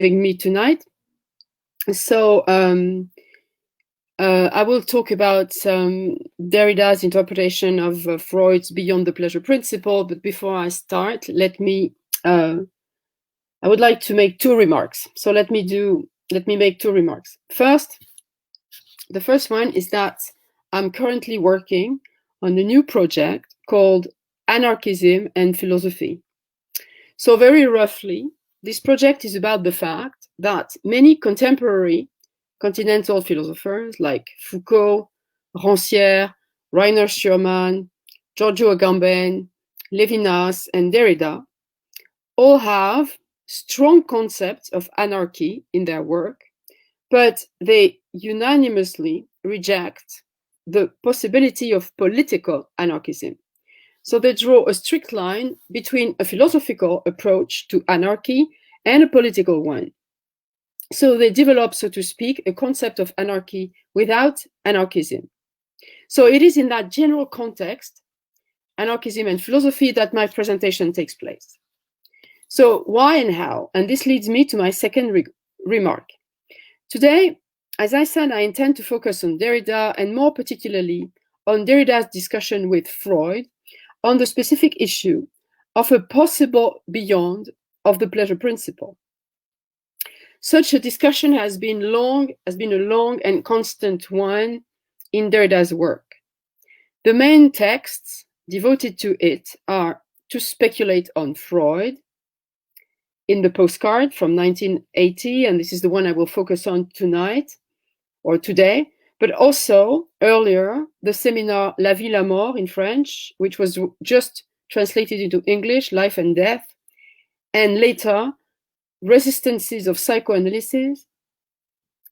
me tonight. So I will talk about Derrida's interpretation of Freud's Beyond the Pleasure Principle. But before I start, I would like to make two remarks. So let me make two remarks. First, the first one is that I'm currently working on a new project called Anarchism and Philosophy. So very roughly, this project is about the fact that many contemporary continental philosophers like Foucault, Rancière, Rainer Schurman, Giorgio Agamben, Levinas, and Derrida all have strong concepts of anarchy in their work, but they unanimously reject the possibility of political anarchism. So they draw a strict line between a philosophical approach to anarchy and a political one. So they develop, so to speak, a concept of anarchy without anarchism. So it is in that general context, anarchism and philosophy, that my presentation takes place. So why and how? And this leads me to my second remark. Today, as I said, I intend to focus on Derrida, and more particularly on Derrida's discussion with Freud on the specific issue of a possible beyond of the pleasure principle. Such a discussion has been a long and constant one in Derrida's work. The main texts devoted to it are To Speculate on Freud, in the postcard from 1980, and this is the one I will focus on tonight or today, but also earlier, the seminar La Vie, la Mort in French, which was just translated into English, Life and Death, and later, Resistances of Psychoanalysis,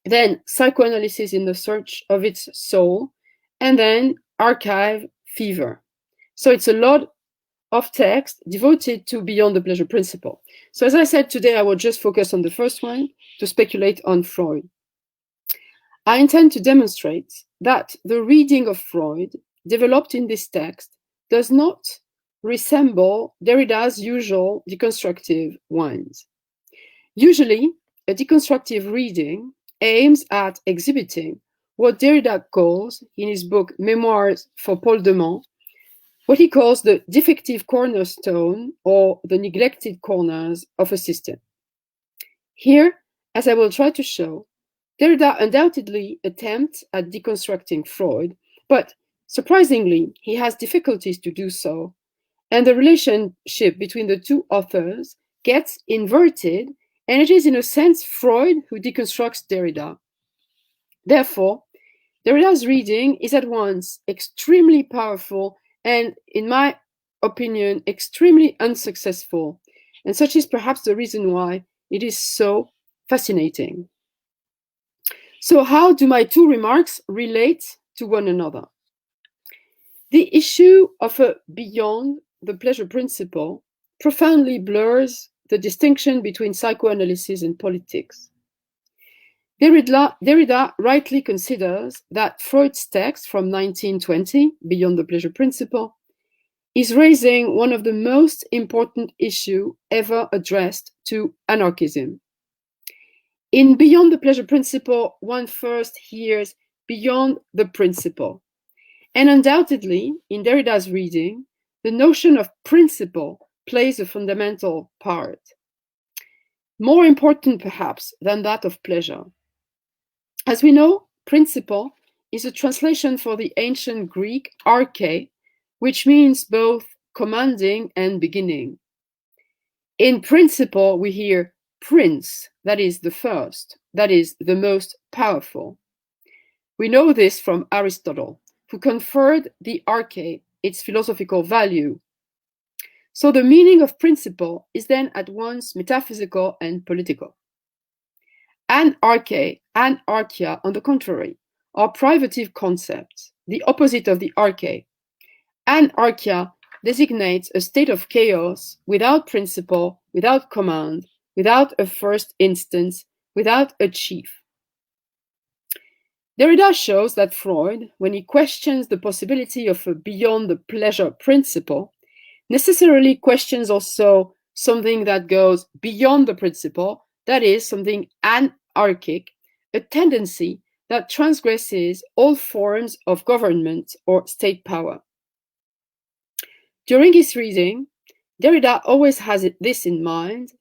then Psychoanalysis in the Search of Its Soul, and then Archive Fever. So it's a lot of text devoted to Beyond the Pleasure Principle. So as I said, today I will just focus on the first one, To Speculate on Freud. I intend to demonstrate that the reading of Freud developed in this text does not resemble Derrida's usual deconstructive ones. Usually, a deconstructive reading aims at exhibiting what Derrida calls, in his book Memoirs for Paul Demant, what he calls the defective cornerstone or the neglected corners of a system. Here, as I will try to show, Derrida undoubtedly attempts at deconstructing Freud, but surprisingly, he has difficulties to do so, and the relationship between the two authors gets inverted, and it is in a sense Freud who deconstructs Derrida. Therefore, Derrida's reading is at once extremely powerful and, in my opinion, extremely unsuccessful, and such is perhaps the reason why it is so fascinating. So how do my two remarks relate to one another? The issue of a beyond the pleasure principle profoundly blurs the distinction between psychoanalysis and politics. Derrida rightly considers that Freud's text from 1920, Beyond the Pleasure Principle, is raising one of the most important issues ever addressed to anarchism. In Beyond the Pleasure Principle, one first hears beyond the principle. And undoubtedly, in Derrida's reading, the notion of principle plays a fundamental part, more important perhaps than that of pleasure. As we know, principle is a translation for the ancient Greek arche, which means both commanding and beginning. In principle, we hear prince, that is the first, that is the most powerful. We know this from Aristotle, who conferred the arche its philosophical value. So the meaning of principle is then at once metaphysical and political. Anarche, anarchia, on the contrary, are privative concepts, the opposite of the arche. Anarchia designates a state of chaos without principle, without command, without a first instance, without a chief. Derrida shows that Freud, when he questions the possibility of a beyond the pleasure principle, necessarily questions also something that goes beyond the principle, that is, something anarchic, a tendency that transgresses all forms of government or state power. During his reading, Derrida always has this in mind.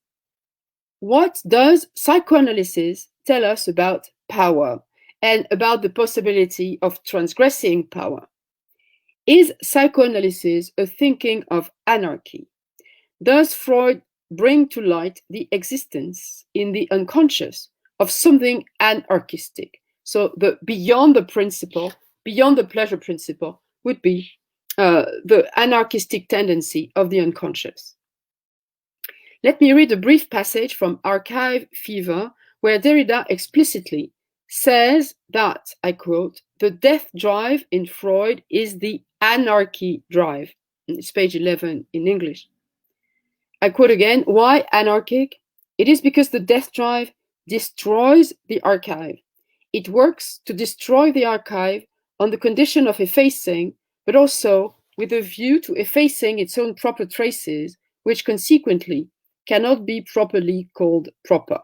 What does psychoanalysis tell us about power and about the possibility of transgressing power? Is psychoanalysis a thinking of anarchy? Does Freud bring to light the existence in the unconscious of something anarchistic? So the beyond the principle, beyond the pleasure principle, would be the anarchistic tendency of the unconscious. Let me read a brief passage from Archive Fever, where Derrida explicitly says that, I quote, "the death drive in Freud is the anarchy drive." It's page 11 in English. I quote again, why anarchic? It is because the death drive destroys the archive. It works to destroy the archive on the condition of effacing, but also with a view to effacing its own proper traces, which consequently cannot be properly called proper.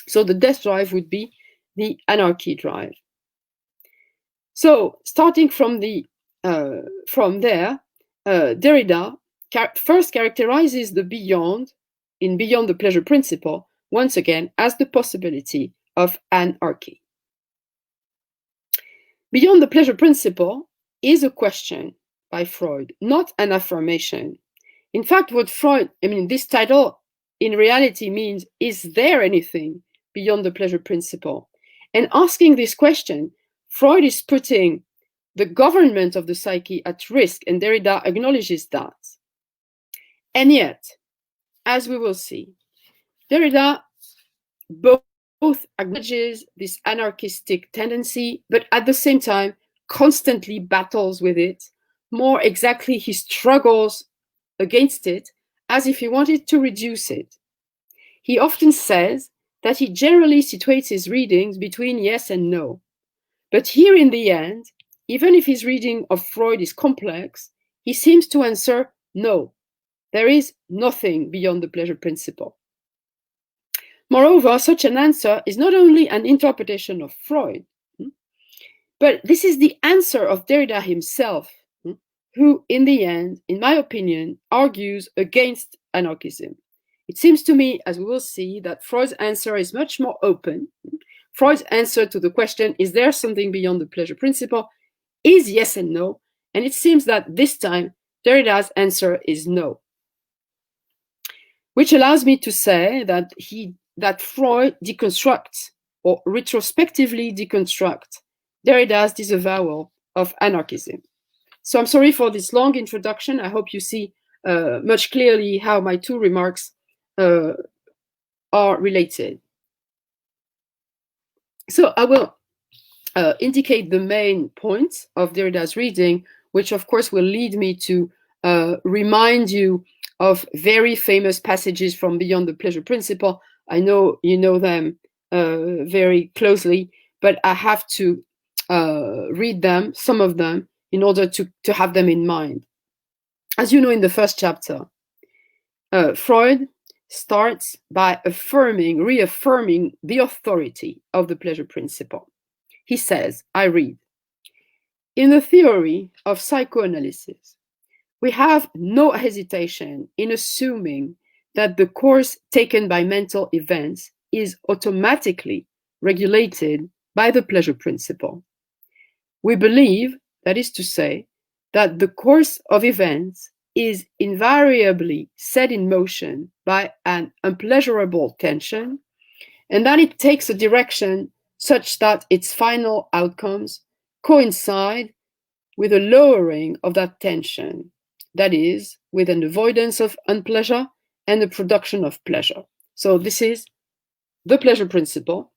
So the death drive would be the anarchy drive. So starting from there, Derrida first characterizes the beyond, in Beyond the Pleasure Principle, once again as the possibility of anarchy. Beyond the Pleasure Principle is a question by Freud, not an affirmation. In fact, what Freud, this title in reality means, is there anything beyond the pleasure principle? And asking this question, Freud is putting the government of the psyche at risk, and Derrida acknowledges that. And yet, as we will see, Derrida both acknowledges this anarchistic tendency, but at the same time constantly battles with it. More exactly, he struggles against it as if he wanted to reduce it. He often says that he generally situates his readings between yes and no. But here in the end, even if his reading of Freud is complex, he seems to answer no. There is nothing beyond the pleasure principle. Moreover, such an answer is not only an interpretation of Freud, but this is the answer of Derrida himself, who, in the end, in my opinion, argues against anarchism. It seems to me, as we will see, that Freud's answer is much more open. Freud's answer to the question, is there something beyond the pleasure principle, is yes and no, and it seems that this time Derrida's answer is no. Which allows me to say that Freud deconstructs, or retrospectively deconstructs, Derrida's disavowal of anarchism. So I'm sorry for this long introduction. I hope you see much clearly how my two remarks are related. So I will indicate the main points of Derrida's reading, which of course will lead me to remind you of very famous passages from Beyond the Pleasure Principle. I know you know them very closely, but I have to read them, some of them, in order to have them in mind. As you know, in the first chapter, Freud starts by reaffirming the authority of the pleasure principle. He says, I read, "In the theory of psychoanalysis, we have no hesitation in assuming that the course taken by mental events is automatically regulated by the pleasure principle. We believe, that is to say, that the course of events is invariably set in motion by an unpleasurable tension, and that it takes a direction such that its final outcomes coincide with a lowering of that tension, that is, with an avoidance of unpleasure and the production of pleasure." So this is the pleasure principle,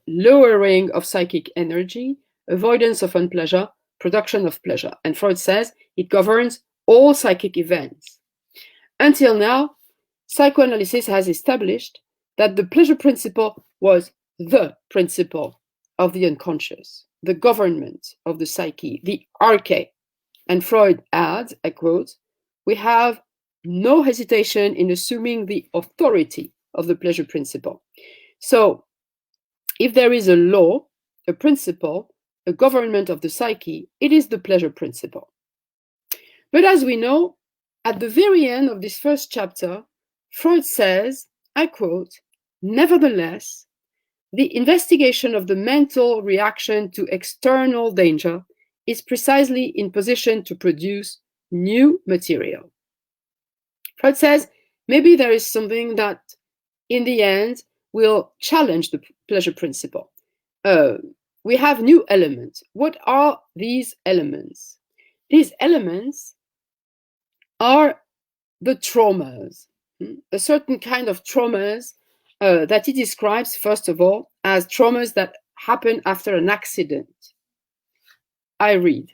lowering of psychic energy, avoidance of unpleasure, production of pleasure. And Freud says it governs all psychic events. Until now, psychoanalysis has established that the pleasure principle was the principle of the unconscious, the government of the psyche, the arche. And Freud adds, I quote, "We have no hesitation in assuming the authority of the pleasure principle. So if there is a law, a principle, a government of the psyche, it is the pleasure principle. But as we know, at the very end of this first chapter, Freud says, I quote, "Nevertheless, the investigation of the mental reaction to external danger is precisely in position to produce new material." Freud says, maybe there is something that, in the end, will challenge the pleasure principle. We have new elements. What are these elements? These elements are the traumas, a certain kind of traumas that he describes, first of all, as traumas that happen after an accident. I read,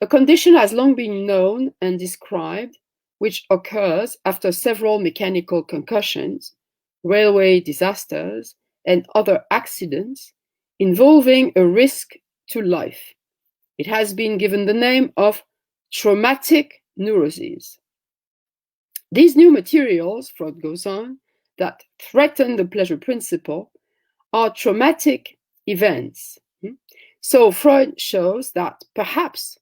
"A condition has long been known and described, which occurs after several mechanical concussions, railway disasters, and other accidents involving a risk to life. It has been given the name of traumatic neuroses. These new materials," Freud goes on, "that threaten the pleasure principle are traumatic events." So Freud shows that perhaps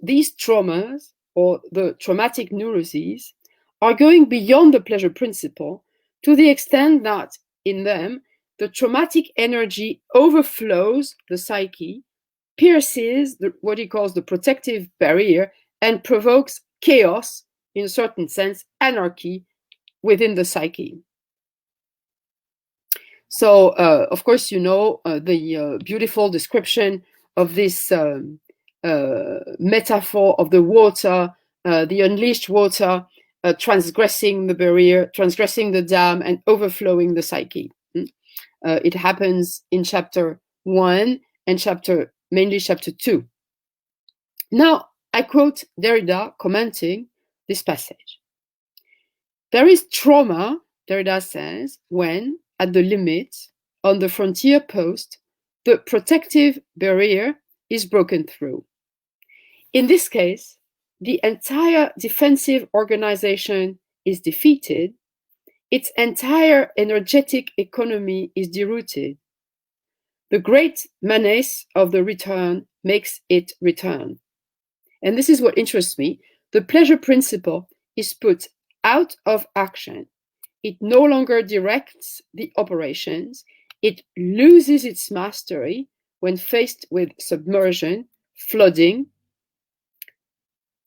these traumas or the traumatic neuroses are going beyond the pleasure principle to the extent that in them the traumatic energy overflows the psyche, pierces what he calls the protective barrier, and provokes chaos, in a certain sense, anarchy within the psyche. So, of course, you know the beautiful description of this metaphor of the water, the unleashed water, transgressing the barrier, transgressing the dam, and overflowing the psyche. It happens in chapter 1 and mainly chapter 2. Now, I quote Derrida commenting this passage. "There is trauma," Derrida says, "when, at the limit, on the frontier post, the protective barrier is broken through. In this case, the entire defensive organization is defeated, its entire energetic economy is derooted. The great menace of the return makes it return." And this is what interests me. The pleasure principle is put out of action. It no longer directs the operations. It loses its mastery when faced with submersion, flooding,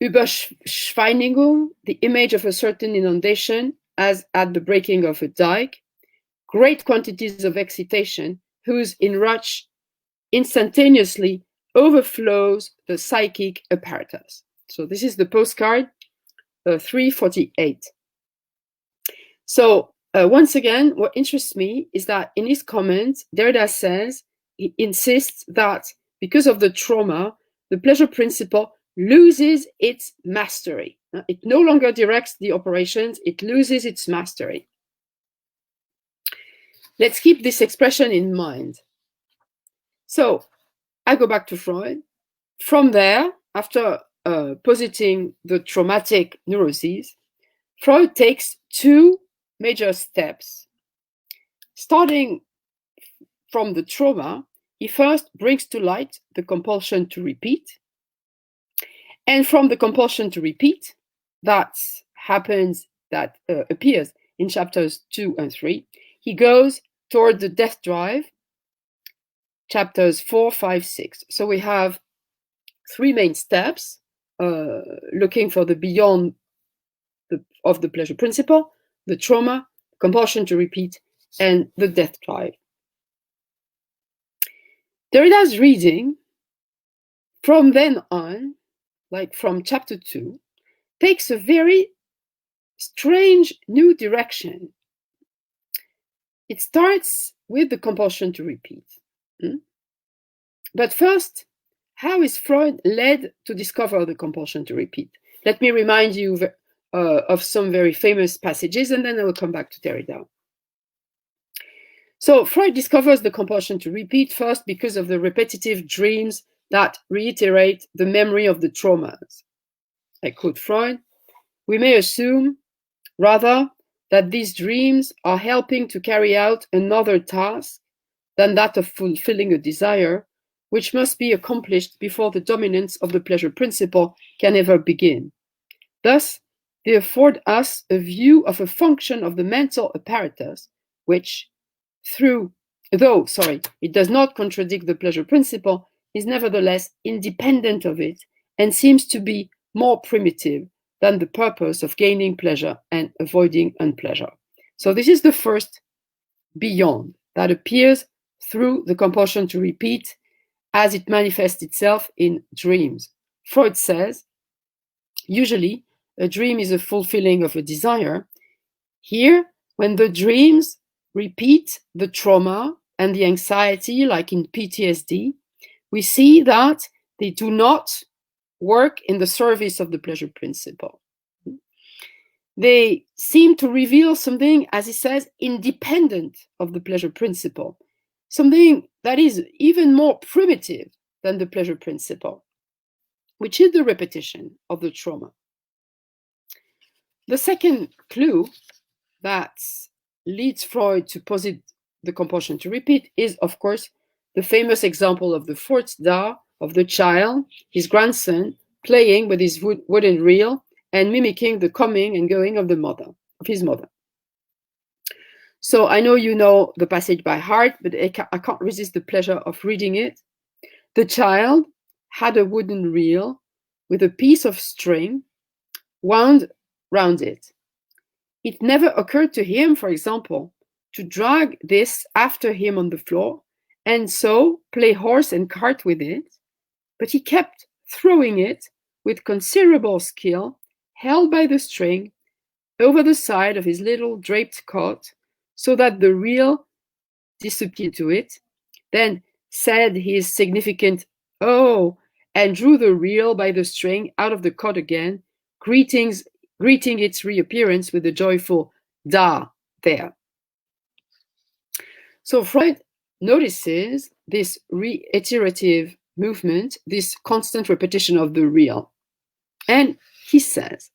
Überschwemung, the image of a certain inundation, as at the breaking of a dike, great quantities of excitation, whose inrush instantaneously overflows the psychic apparatus. So this is the postcard 348. So once again, what interests me is that in his comments, Derrida says, he insists that because of the trauma, the pleasure principle loses its mastery. It no longer directs the operations, it loses its mastery. Let's keep this expression in mind. So I go back to Freud. From there, after positing the traumatic neuroses, Freud takes two major steps. Starting from the trauma, he first brings to light the compulsion to repeat. And from the compulsion to repeat, that appears in chapters 2 and 3, he goes toward the death drive, chapters 4, 5, 6. So we have three main steps, looking for the beyond of the pleasure principle, the trauma, compulsion to repeat, and the death drive. Derrida's reading, from then on, like from chapter 2, takes a very strange new direction. It starts with the compulsion to repeat. But first, how is Freud led to discover the compulsion to repeat? Let me remind you of some very famous passages, and then I will come back to Derrida. So Freud discovers the compulsion to repeat first because of the repetitive dreams that reiterate the memory of the traumas. I quote Freud, "We may assume, rather, that these dreams are helping to carry out another task than that of fulfilling a desire, which must be accomplished before the dominance of the pleasure principle can ever begin. Thus, they afford us a view of a function of the mental apparatus, which, though it does not contradict the pleasure principle, is nevertheless independent of it and seems to be more primitive than the purpose of gaining pleasure and avoiding unpleasure. So this is the first beyond that appears through the compulsion to repeat as it manifests itself in dreams. Freud says, usually, a dream is a fulfilling of a desire. Here, when the dreams repeat the trauma and the anxiety, like in PTSD, we see that they do not work in the service of the pleasure principle. They seem to reveal something, as he says, independent of the pleasure principle, something that is even more primitive than the pleasure principle, which is the repetition of the trauma. The second clue that leads Freud to posit the compulsion to repeat is, of course, the famous example of the fourth da of the child, his grandson, playing with his wooden reel and mimicking the coming and going of his mother. So I know you know the passage by heart, but I can't resist the pleasure of reading it. The child had a wooden reel with a piece of string wound round it. It never occurred to him, for example, to drag this after him on the floor and so play horse and cart with it, but he kept throwing it with considerable skill, held by the string, over the side of his little draped cot, so that the reel disappeared to it, then said his significant "oh," and drew the reel by the string out of the cot again, greeting its reappearance with a joyful "da" there. So Freud notices this reiterative movement, this constant repetition of the reel. And he says,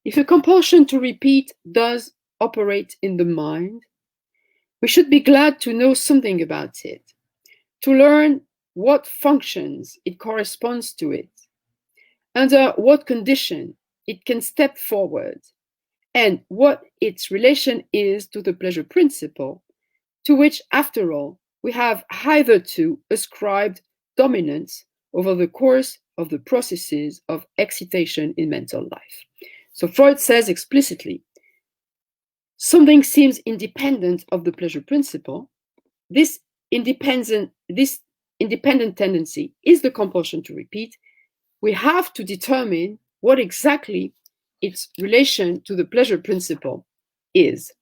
if a compulsion to repeat does operate in the mind, we should be glad to know something about it, to learn what functions it corresponds to it, under what condition it can step forward, and what its relation is to the pleasure principle, to which, after all, we have hitherto ascribed dominance over the course of the processes of excitation in mental life. So Freud says explicitly, something seems independent of the pleasure principle. This independent tendency is the compulsion to repeat. We have to determine what exactly its relation to the pleasure principle is.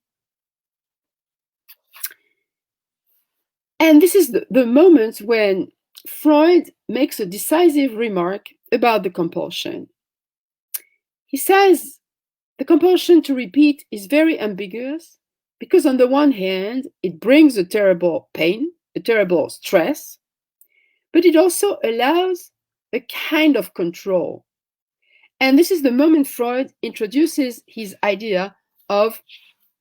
And this is the moment when Freud makes a decisive remark about the compulsion. He says the compulsion to repeat is very ambiguous because on the one hand, it brings a terrible pain, a terrible stress, but it also allows a kind of control. And this is the moment Freud introduces his idea of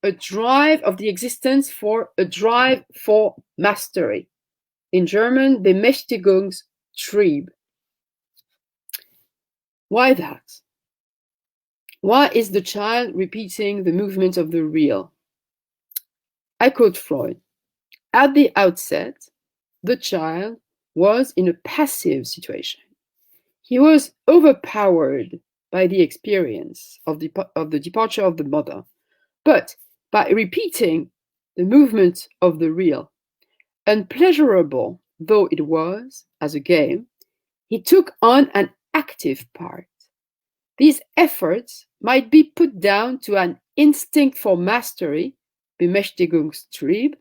a drive of the existence for a drive for mastery. In German, Bemächtigungstrieb. Why that? Why is the child repeating the movement of the reel? I quote Freud. At the outset, the child was in a passive situation. He was overpowered by the experience of the departure of the mother. But by repeating the movement of the reel, unpleasurable though it was as a game, he took on an active part. These efforts might be put down to an instinct for mastery, Bemächtigungstrieb,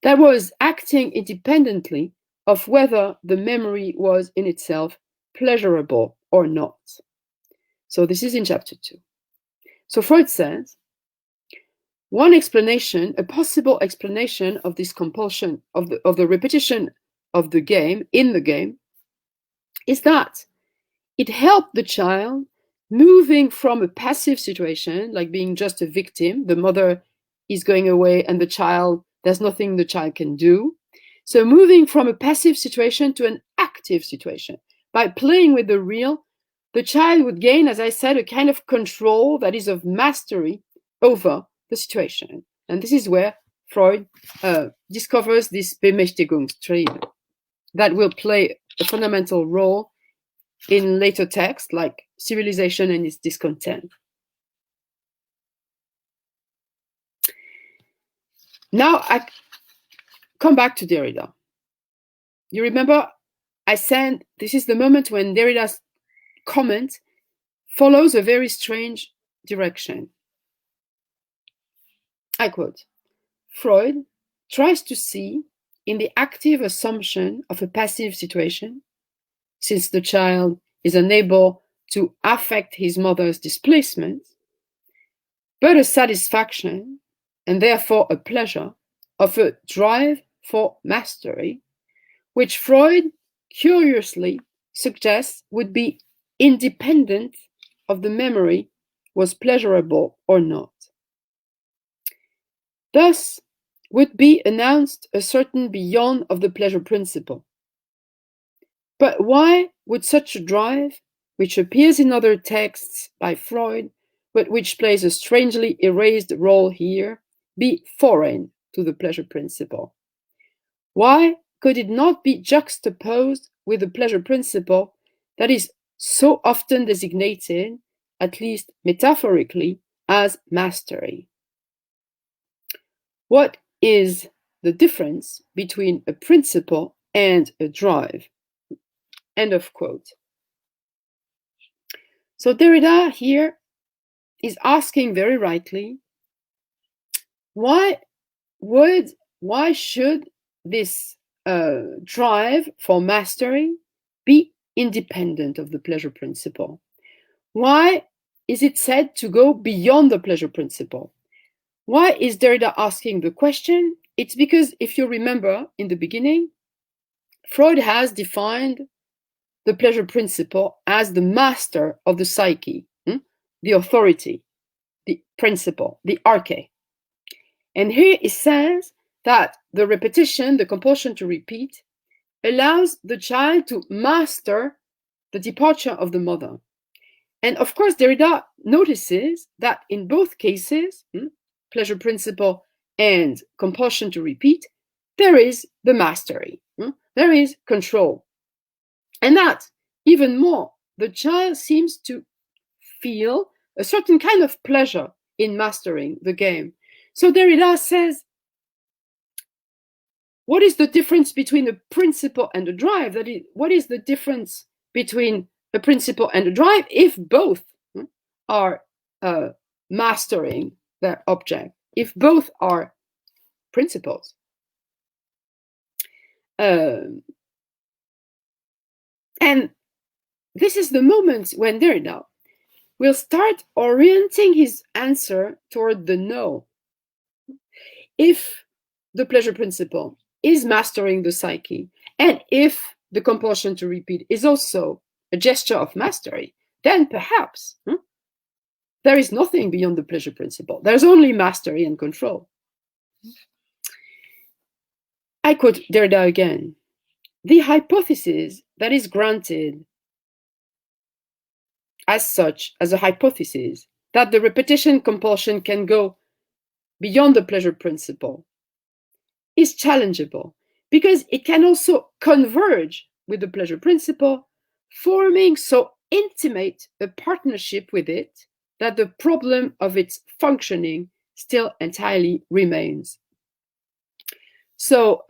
that was acting independently of whether the memory was in itself pleasurable or not. So this is in chapter 2. So Freud says, one explanation, a possible explanation of this compulsion, of the repetition of the game, in the game, is that it helped the child moving from a passive situation, like being just a victim, the mother is going away and the child, there's nothing the child can do. So moving from a passive situation to an active situation. By playing with the real, the child would gain, as I said, a kind of control that is of mastery over the situation. And this is where Freud discovers this Bemächtigungstrieb that will play a fundamental role in later texts like Civilization and its Discontent. Now I come back to Derrida. You remember I said this is the moment when Derrida's comment follows a very strange direction. I quote, Freud tries to see in the active assumption of a passive situation, since the child is unable to affect his mother's displacement, but a satisfaction, and therefore a pleasure, of a drive for mastery, which Freud curiously suggests would be independent of the memory was pleasurable or not. Thus would be announced a certain beyond of the pleasure principle. But why would such a drive, which appears in other texts by Freud, but which plays a strangely erased role here, be foreign to the pleasure principle? Why could it not be juxtaposed with the pleasure principle that is so often designated, at least metaphorically, as mastery? What is the difference between a principle and a drive? End of quote. So Derrida here is asking very rightly, why should this drive for mastery be independent of the pleasure principle? Why is it said to go beyond the pleasure principle? Why is Derrida asking the question? It's because, if you remember in the beginning, Freud has defined the pleasure principle as the master of the psyche, the authority, the principle, the arche. And here it says that the repetition, the compulsion to repeat, allows the child to master the departure of the mother. And of course, Derrida notices that in both cases, pleasure principle and compulsion to repeat, there is the mastery, there is control. And that, even more, the child seems to feel a certain kind of pleasure in mastering the game. So Derrida says, what is the difference between a principle and a drive? That is, what is the difference between a principle and a drive if both are mastering their object, if both are principles? And this is the moment when Derrida will start orienting his answer toward the no. If the pleasure principle is mastering the psyche, and if the compulsion to repeat is also a gesture of mastery, then perhaps there is nothing beyond the pleasure principle. There's only mastery and control. I quote Derrida again. The hypothesis that is granted as such, as a hypothesis, that the repetition compulsion can go beyond the pleasure principle, is challengeable because it can also converge with the pleasure principle, forming so intimate a partnership with it that the problem of its functioning still entirely remains. So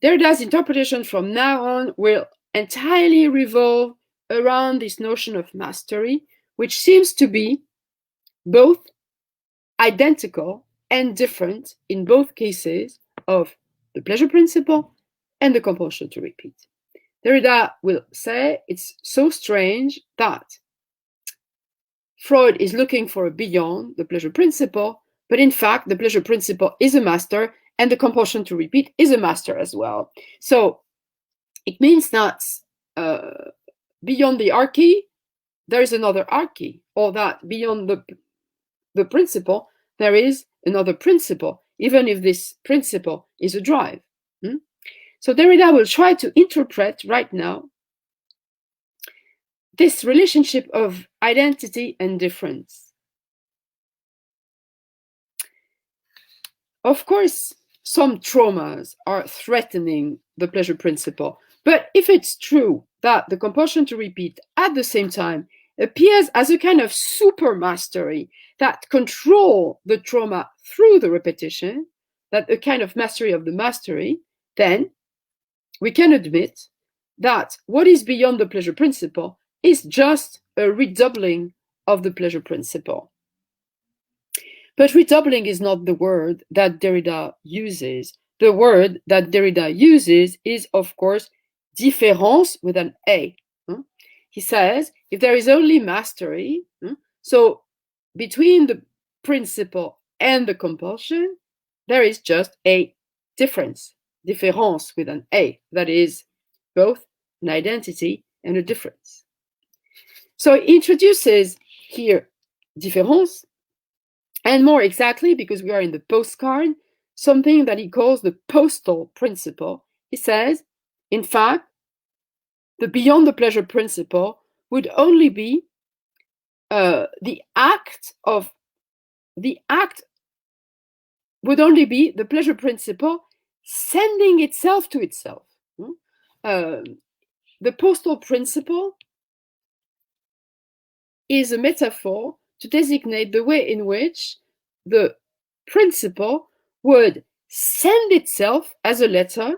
Derrida's interpretation from now on will entirely revolve around this notion of mastery, which seems to be both identical and different in both cases of the pleasure principle and the compulsion to repeat. Derrida will say it's so strange that Freud is looking for a beyond the pleasure principle, but in fact, the pleasure principle is a master and the compulsion to repeat is a master as well. So it means that beyond the arche, there is another archy, or that beyond the principle, there is another principle, even if this principle is a drive. So Derrida will try to interpret right now this relationship of identity and difference. Of course, some traumas are threatening the pleasure principle, but if it's true that the compulsion to repeat at the same time appears as a kind of super mastery that control the trauma through the repetition, that a kind of mastery of the mastery, then we can admit that what is beyond the pleasure principle is just a redoubling of the pleasure principle. But redoubling is not the word that Derrida uses. The word that Derrida uses is, of course, différence with an A. He says, if there is only mastery, so between the principle and the compulsion, there is just a difference, différence with an A, that is both an identity and a difference. So he introduces here différence, and more exactly, because we are in the postcard, something that he calls the Postal Principle. He says, in fact, the beyond the pleasure principle would only be the act would only be the pleasure principle sending itself to itself. The Postal Principle is a metaphor to designate the way in which the principle would send itself as a letter,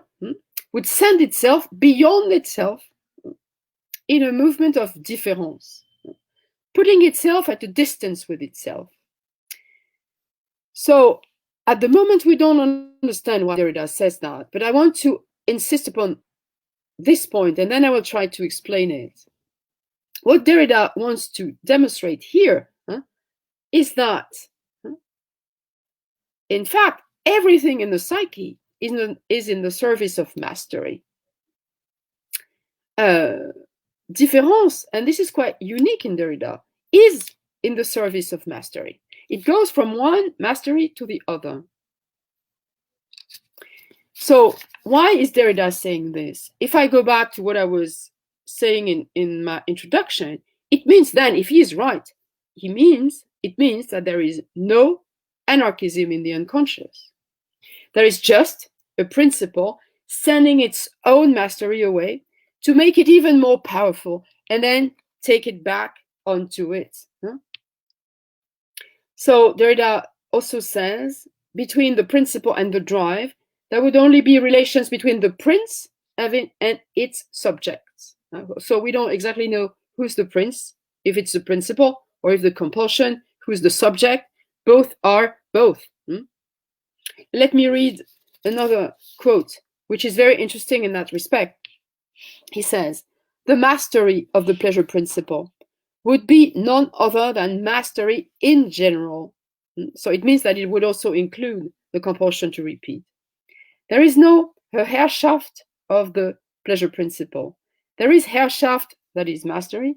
would send itself beyond itself in a movement of différence, putting itself at a distance with itself. So at the moment we don't understand why Derrida says that, but I want to insist upon this point, and then I will try to explain it. What Derrida wants to demonstrate here is that, in fact, everything in the psyche is in the service of mastery. Différence, and this is quite unique in Derrida, is in the service of mastery. It goes from one mastery to the other. So why is Derrida saying this? If I go back to what I was saying in my introduction, it means then, if he is right, it means that there is no anarchism in the unconscious. There is just a principle sending its own mastery away to make it even more powerful and then take it back onto it. So Derrida also says, between the principle and the drive, there would only be relations between the prince and its subjects. So we don't exactly know who's the prince, if it's the principle, or if the compulsion, who's the subject. Both are both. Let me read another quote, which is very interesting in that respect. He says, the mastery of the pleasure principle would be none other than mastery in general. So it means that it would also include the compulsion to repeat. There is no Herrschaft of the pleasure principle. There is Herrschaft, that is mastery,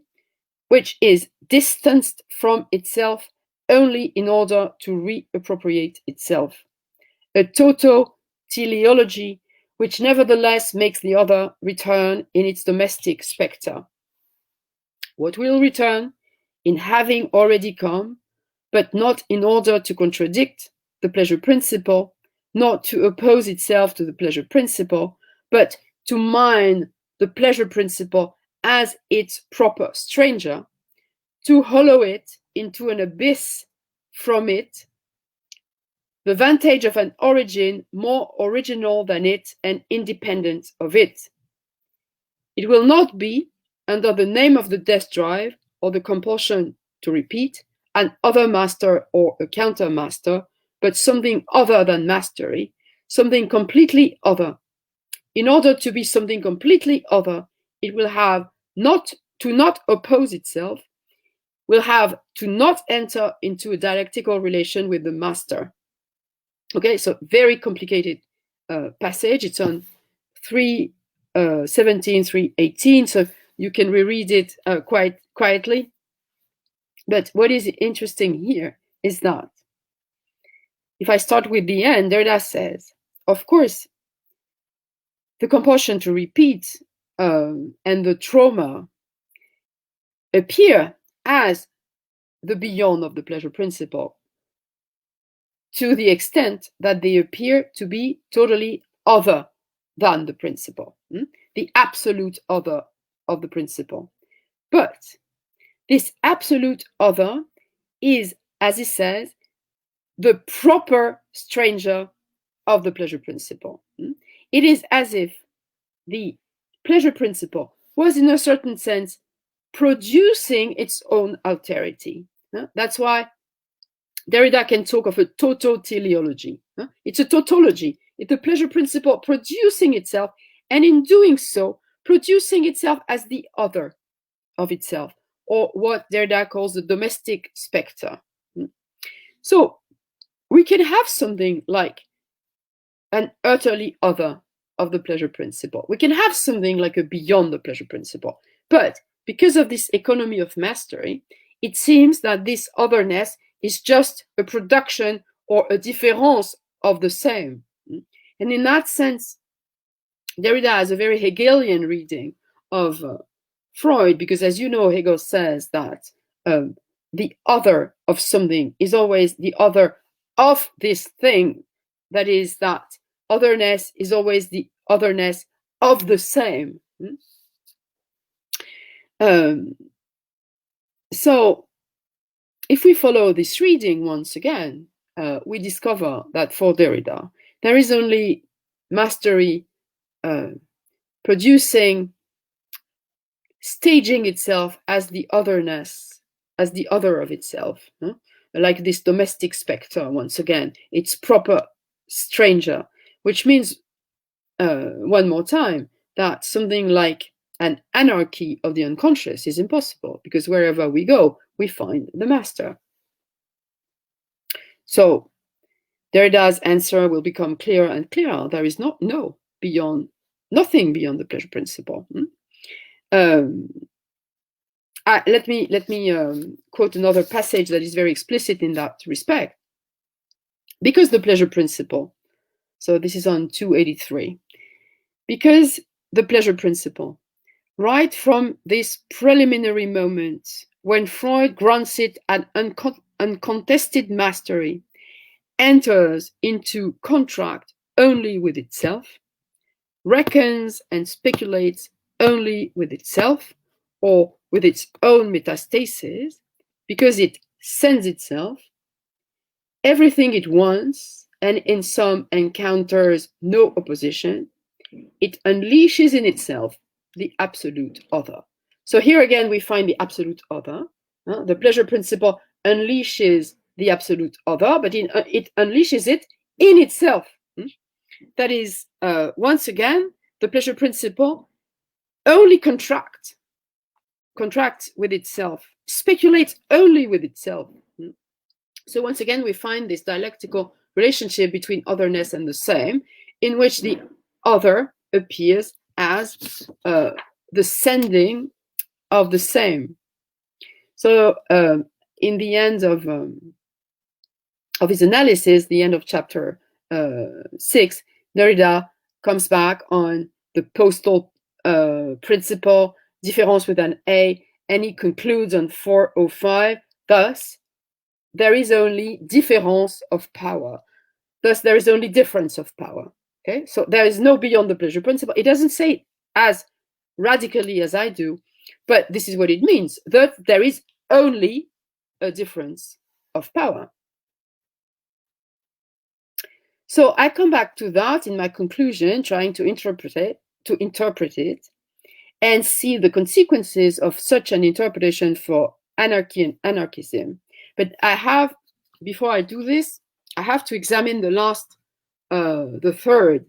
which is distanced from itself only in order to reappropriate itself. A tautoteleology which nevertheless makes the other return in its domestic spectre. What will return in having already come, but not in order to contradict the pleasure principle, not to oppose itself to the pleasure principle, but to mind the pleasure principle as its proper stranger, to hollow it into an abyss from it, the vantage of an origin more original than it and independent of it. It will not be, under the name of the death drive or the compulsion to repeat, an other master or a counter master, but something other than mastery, something completely other. In order to be something completely other, it will have not oppose itself, will have to not enter into a dialectical relation with the master. Okay, so very complicated passage. It's on 3:17, 3:18, so you can reread it quite quietly. But what is interesting here is that if I start with the end, Derrida says, of course, the compulsion to repeat and the trauma appear as the beyond of the pleasure principle, to the extent that they appear to be totally other than the principle, the absolute other of the principle. But this absolute other is, as he says, the proper stranger of the pleasure principle. It is as if the pleasure principle was, in a certain sense, producing its own alterity. That's why Derrida can talk of a tautoteleology. It's a tautology. It's the pleasure principle producing itself, and in doing so, producing itself as the other of itself, or what Derrida calls the domestic spectre. So we can have something like an utterly other of the pleasure principle. We can have something like a beyond the pleasure principle. But because of this economy of mastery, it seems that this otherness is just a production or a difference of the same. And in that sense, Derrida has a very Hegelian reading of Freud, because as you know, Hegel says that the other of something is always the other of this thing. That is, that otherness is always the otherness of the same. So if we follow this reading once again, we discover that for Derrida, there is only mastery producing, staging itself as the otherness, as the other of itself, like this domestic spectre, once again, its proper stranger, which means, one more time, that something like an anarchy of the unconscious is impossible, because wherever we go, we find the master. So Derrida's answer will become clearer and clearer. There is nothing beyond the pleasure principle. Let me quote another passage that is very explicit in that respect. Because the pleasure principle, so this is on 283, because the pleasure principle, right from this preliminary moment when Freud grants it an uncontested mastery, enters into contract only with itself, reckons and speculates only with itself or with its own metastasis, because it sends itself everything it wants and in some encounters no opposition, it unleashes in itself the absolute other. So here again we find the absolute other. The pleasure principle unleashes the absolute other, but it unleashes it in itself. That is, once again, the pleasure principle only contracts with itself, speculates only with itself. So once again, we find this dialectical relationship between otherness and the same, in which the other appears as the sending of the same. So in the end of his analysis, the end of chapter 6, Derrida comes back on the Postal Principle, Différence with an A, and he concludes on 405, thus, there is only difference of power. Thus, there is only difference of power. Okay, so there is no beyond the pleasure principle. It doesn't say it as radically as I do, but this is what it means, that there is only a difference of power. So I come back to that in my conclusion, trying to interpret it and see the consequences of such an interpretation for anarchy and anarchism. But before I do this, I have to examine the third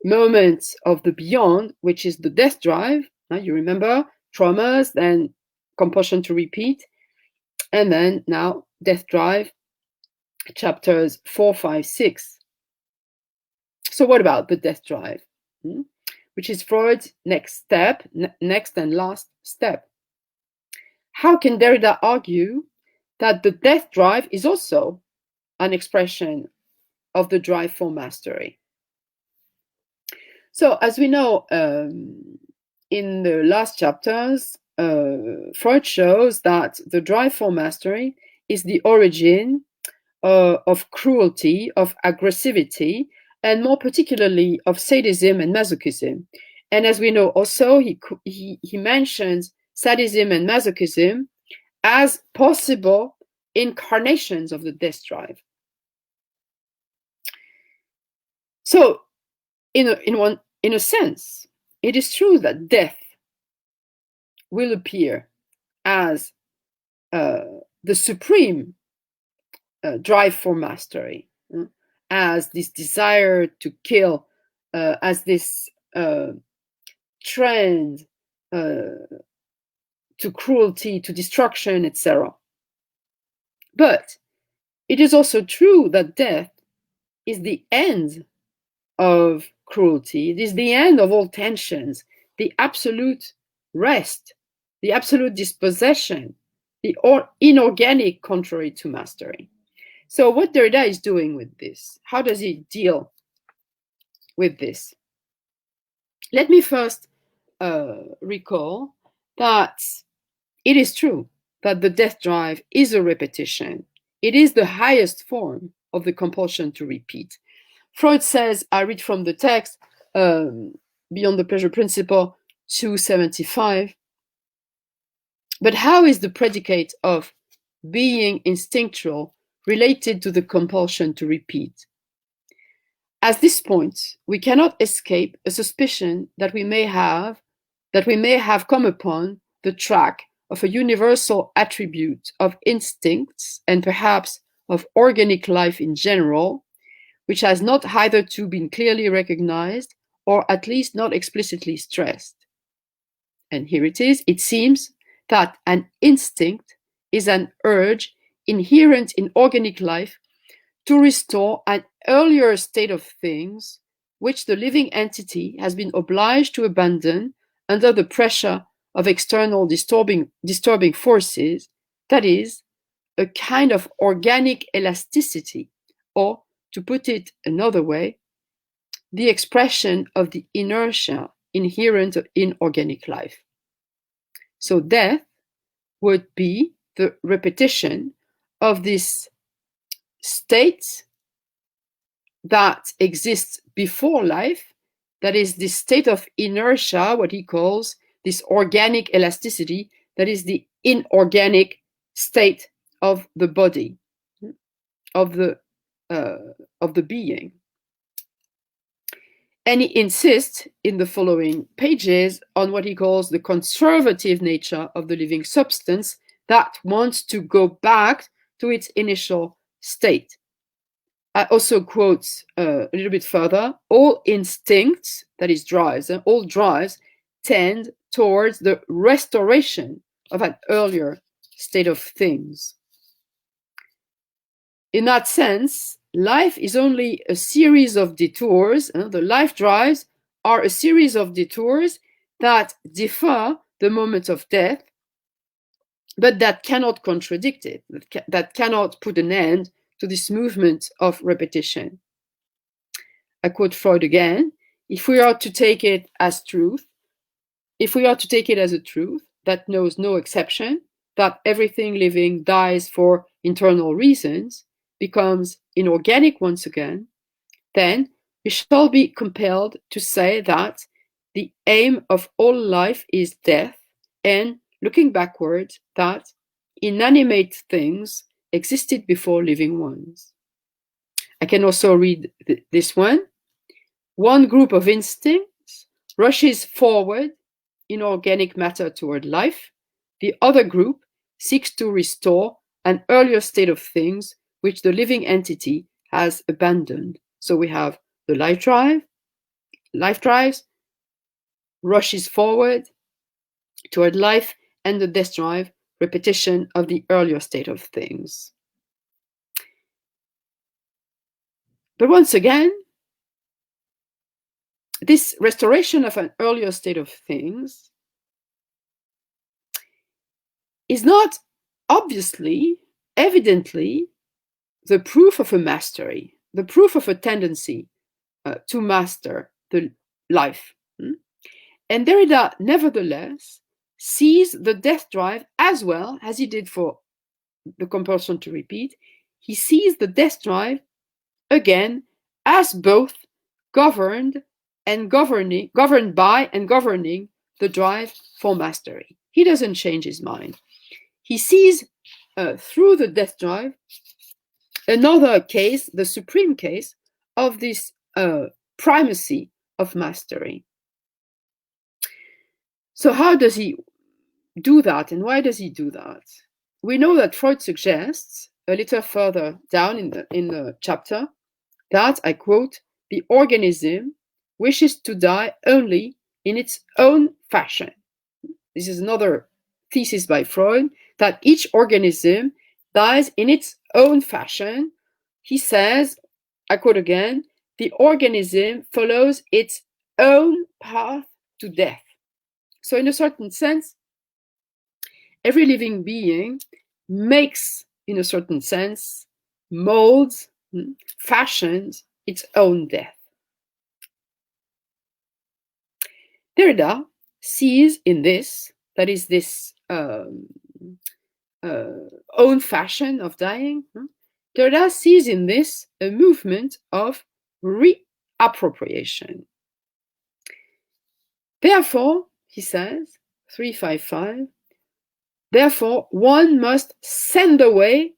moment of the beyond, which is the death drive. You remember, traumas, then compulsion to repeat, and then now death drive, chapters 4, 5, 6. So what about the death drive, which is Freud's next and last step? how can Derrida argue that the death drive is also an expression of the drive for mastery? So, as we know, in the last chapters, Freud shows that the drive for mastery is the origin of cruelty, of aggressivity, and more particularly of sadism and masochism. And as we know also, he mentions sadism and masochism as possible incarnations of the death drive. So, in a sense, it is true that death will appear as the supreme drive for mastery, as this desire to kill, as this trend to cruelty, to destruction, etc. But it is also true that death is the end of cruelty. It is the end of all tensions, the absolute rest, the absolute dispossession, the inorganic contrary to mastery. So what Derrida is doing with this, how does he deal with this? Let me first recall that it is true that the death drive is a repetition. It is the highest form of the compulsion to repeat. Freud says, I read from the text, Beyond the Pleasure Principle, 275, but how is the predicate of being instinctual related to the compulsion to repeat? At this point, we cannot escape a suspicion that we may have come upon the track of a universal attribute of instincts and perhaps of organic life in general, which has not hitherto been clearly recognized or at least not explicitly stressed. And here it is. It seems that an instinct is an urge inherent in organic life to restore an earlier state of things which the living entity has been obliged to abandon under the pressure of external disturbing forces, that is, a kind of organic elasticity, or, to put it another way, the expression of the inertia inherent in organic life. So death would be the repetition of this state that exists before life, that is this state of inertia, what he calls this organic elasticity, that is the inorganic state of the body, of the being. And he insists in the following pages on what he calls the conservative nature of the living substance that wants to go back to its initial state. I also quote a little bit further, all instincts, that is drives, all drives tend towards the restoration of an earlier state of things. In that sense, life is only a series of detours. The life drives are a series of detours that defer the moment of death, but that cannot contradict it, that cannot put an end to this movement of repetition. I quote Freud again, if we are to take it as truth, if we are to take it as a truth that knows no exception, that everything living dies for internal reasons, becomes inorganic once again, then we shall be compelled to say that the aim of all life is death, and looking backwards, that inanimate things existed before living ones. I can also read this one. One group of instincts rushes forward in organic matter toward life. The other group seeks to restore an earlier state of things which the living entity has abandoned. So we have the life drives, rushes forward toward life, and the death drive, repetition of the earlier state of things. But once again, this restoration of an earlier state of things is not obviously, evidently, the proof of a mastery, the proof of a tendency to master the life. And Derrida, nevertheless, sees the death drive as well as he did for the compulsion to repeat. He sees the death drive again as both governed by and governing the drive for mastery. He doesn't change his mind. He sees through the death drive another case, the supreme case of this primacy of mastery. So how does he do that, and why does he do that? We know that Freud suggests a little further down in the chapter that, I quote, the organism wishes to die only in its own fashion. This is another thesis by Freud, that each organism dies in its own fashion. He says, I quote again, the organism follows its own path to death. So in a certain sense, every living being makes, in a certain sense, molds, fashions its own death. Derrida sees in this, that is this own fashion of dying, Derrida sees in this a movement of reappropriation. Therefore, he says, 355, therefore one must send away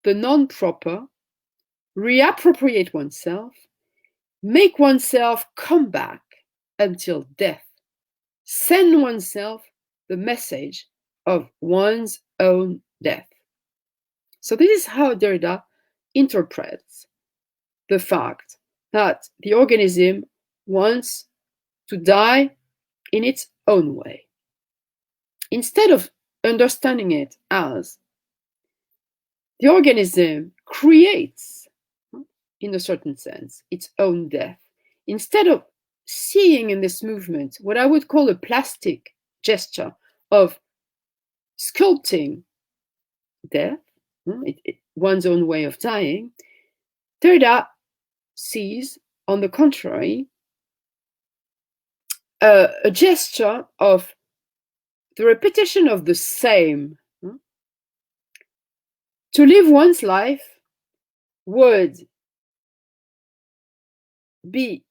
the non-proper, reappropriate oneself, make oneself come back until death, send oneself the message of one's own death. So this is how Derrida interprets the fact that the organism wants to die in its own way. Instead of understanding it as the organism creates, in a certain sense, its own death, instead of seeing in this movement what I would call a plastic gesture of sculpting death, one's own way of dying, Derrida sees, on the contrary, a gesture of the repetition of the same. To live one's life would be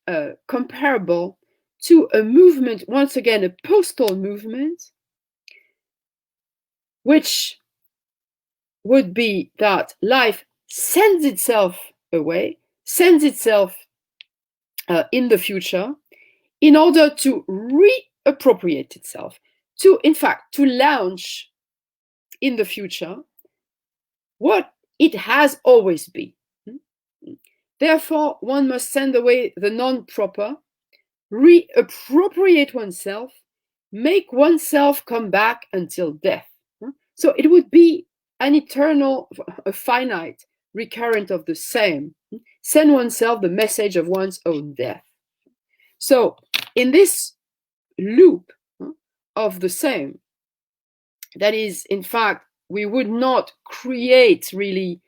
comparable to a movement, once again, a postal movement, which would be that life sends itself away, sends itself in the future, in order to reappropriate itself, to, in fact, to launch in the future what it has always been. Therefore, one must send away the non-proper, reappropriate oneself, make oneself come back until death. So it would be an eternal, a finite recurrent of the same. Send oneself the message of one's own death. So in this loop of the same, that is, in fact, we would not create really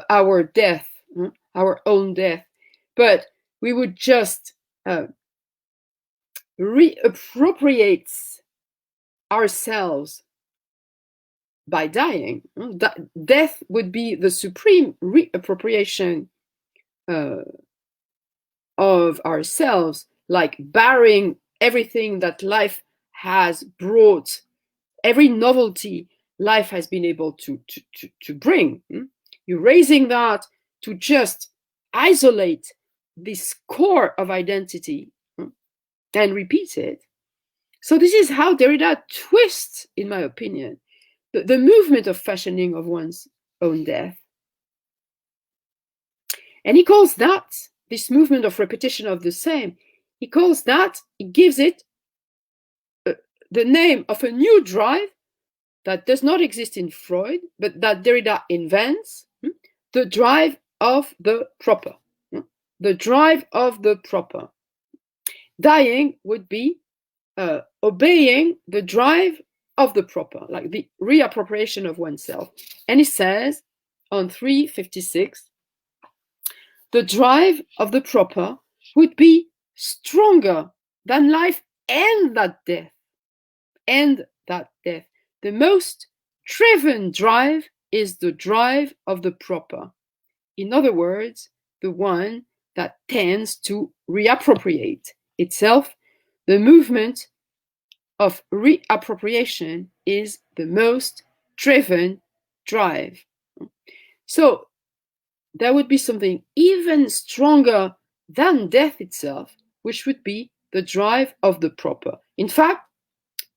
our death, our own death, but we would just reappropriate ourselves by dying. Death would be the supreme reappropriation of ourselves, like burying everything that life has brought, every novelty life has been able to bring. You're raising that to just isolate this core of identity and repeat it. So this is how Derrida twists, in my opinion, the movement of fashioning of one's own death. And he calls that, this movement of repetition of the same, he calls that, he gives it the name of a new drive that does not exist in Freud, but that Derrida invents, the drive of the proper. The drive of the proper. Dying would be obeying the drive of the proper, like the reappropriation of oneself. And he says on 356, the drive of the proper would be stronger than life and that death. And that death. The most driven drive is the drive of the proper. In other words, the one that tends to reappropriate itself. The movement of reappropriation is the most driven drive. So there would be something even stronger than death itself, which would be the drive of the proper. In fact,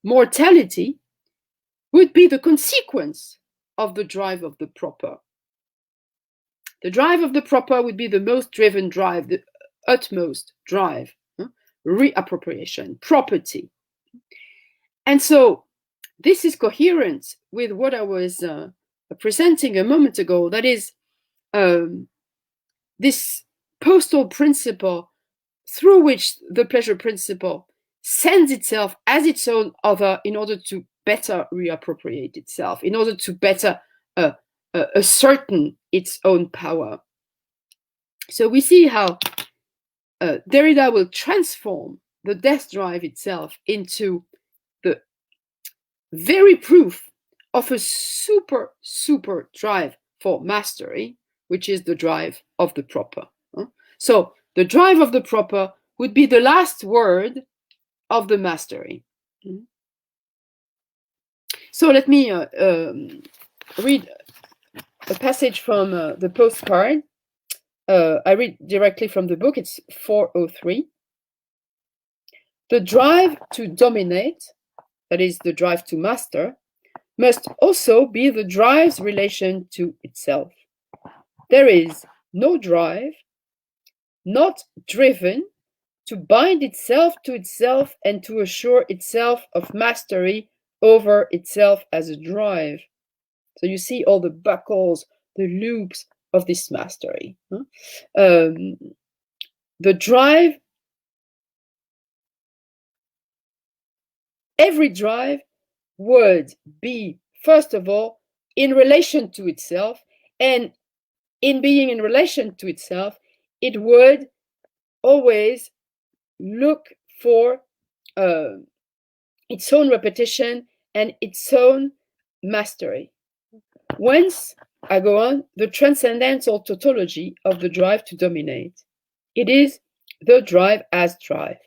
mortality would be the consequence of the drive of the proper. The drive of the proper would be the most driven drive, the utmost drive, reappropriation, property. And so this is coherent with what I was presenting a moment ago, that is this postal principle through which the pleasure principle sends itself as its own other in order to better reappropriate itself, in order to better ascertain its own power. So we see how Derrida will transform the death drive itself into the very proof of a super drive for mastery, which is the drive of the proper. So the drive of the proper would be the last word of the mastery. So let me read a passage from the postcard. I read directly from the book. It's 403. The drive to dominate, that is the drive to master, must also be the drive's relation to itself. There is no drive not driven to bind itself to itself and to assure itself of mastery over itself as a drive. So you see all the buckles, the loops of this mastery. The drive, every drive would be, first of all, in relation to itself, and in being in relation to itself, it would always look for its own repetition and its own mastery. Whence, I go on, the transcendental tautology of the drive to dominate. It is the drive as drive,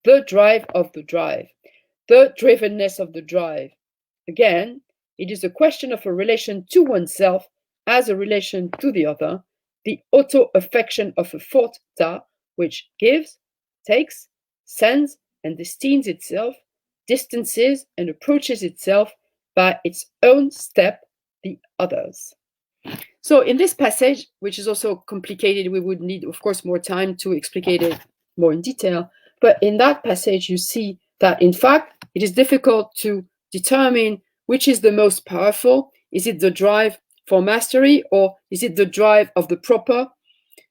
the drive of the drive, the drivenness of the drive. Again, it is a question of a relation to oneself as a relation to the other, the auto-affection of a forte ta, which gives, takes, sends, and destines itself, distances and approaches itself by its own step, the others. So in this passage, which is also complicated, we would need, of course, more time to explicate it more in detail. But in that passage, you see that, in fact, it is difficult to determine which is the most powerful. Is it the drive for mastery, or is it the drive of the proper?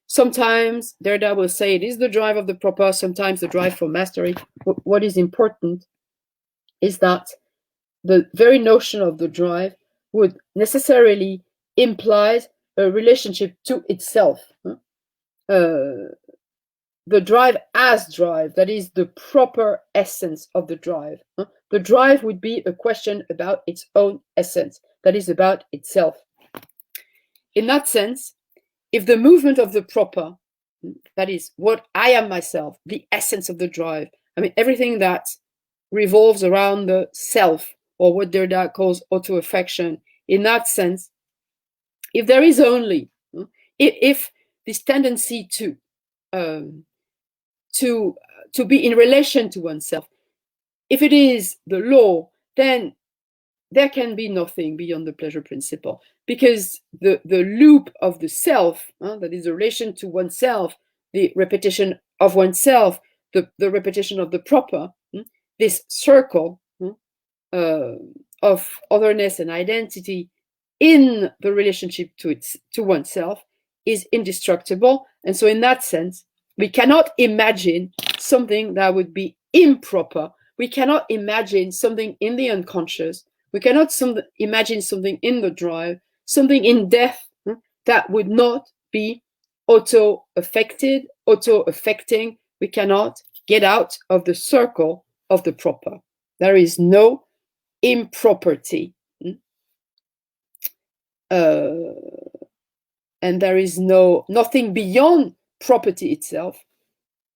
Sometimes Derrida will say it is the drive of the proper, sometimes the drive for mastery. But what is important is that the very notion of the drive would necessarily imply a relationship to itself. The drive as drive, that is the proper essence of the drive. The drive would be a question about its own essence, that is about itself. In that sense, if the movement of the proper, that is what I am myself, the essence of the drive, I mean, everything that revolves around the self, or what Derrida calls auto-affection, in that sense, if there is only, if this tendency to be in relation to oneself, if it is the law, then there can be nothing beyond the pleasure principle, because the loop of the self, that is the relation to oneself, the repetition of oneself, the repetition of the proper, this circle of otherness and identity in the relationship to oneself is indestructible. And so in that sense, we cannot imagine something that would be improper We cannot imagine something in the unconscious. We cannot imagine something in the drive, something in death that would not be auto-affected, auto-affecting. We cannot get out of the circle of the proper. There is no improperty. And there is nothing beyond property itself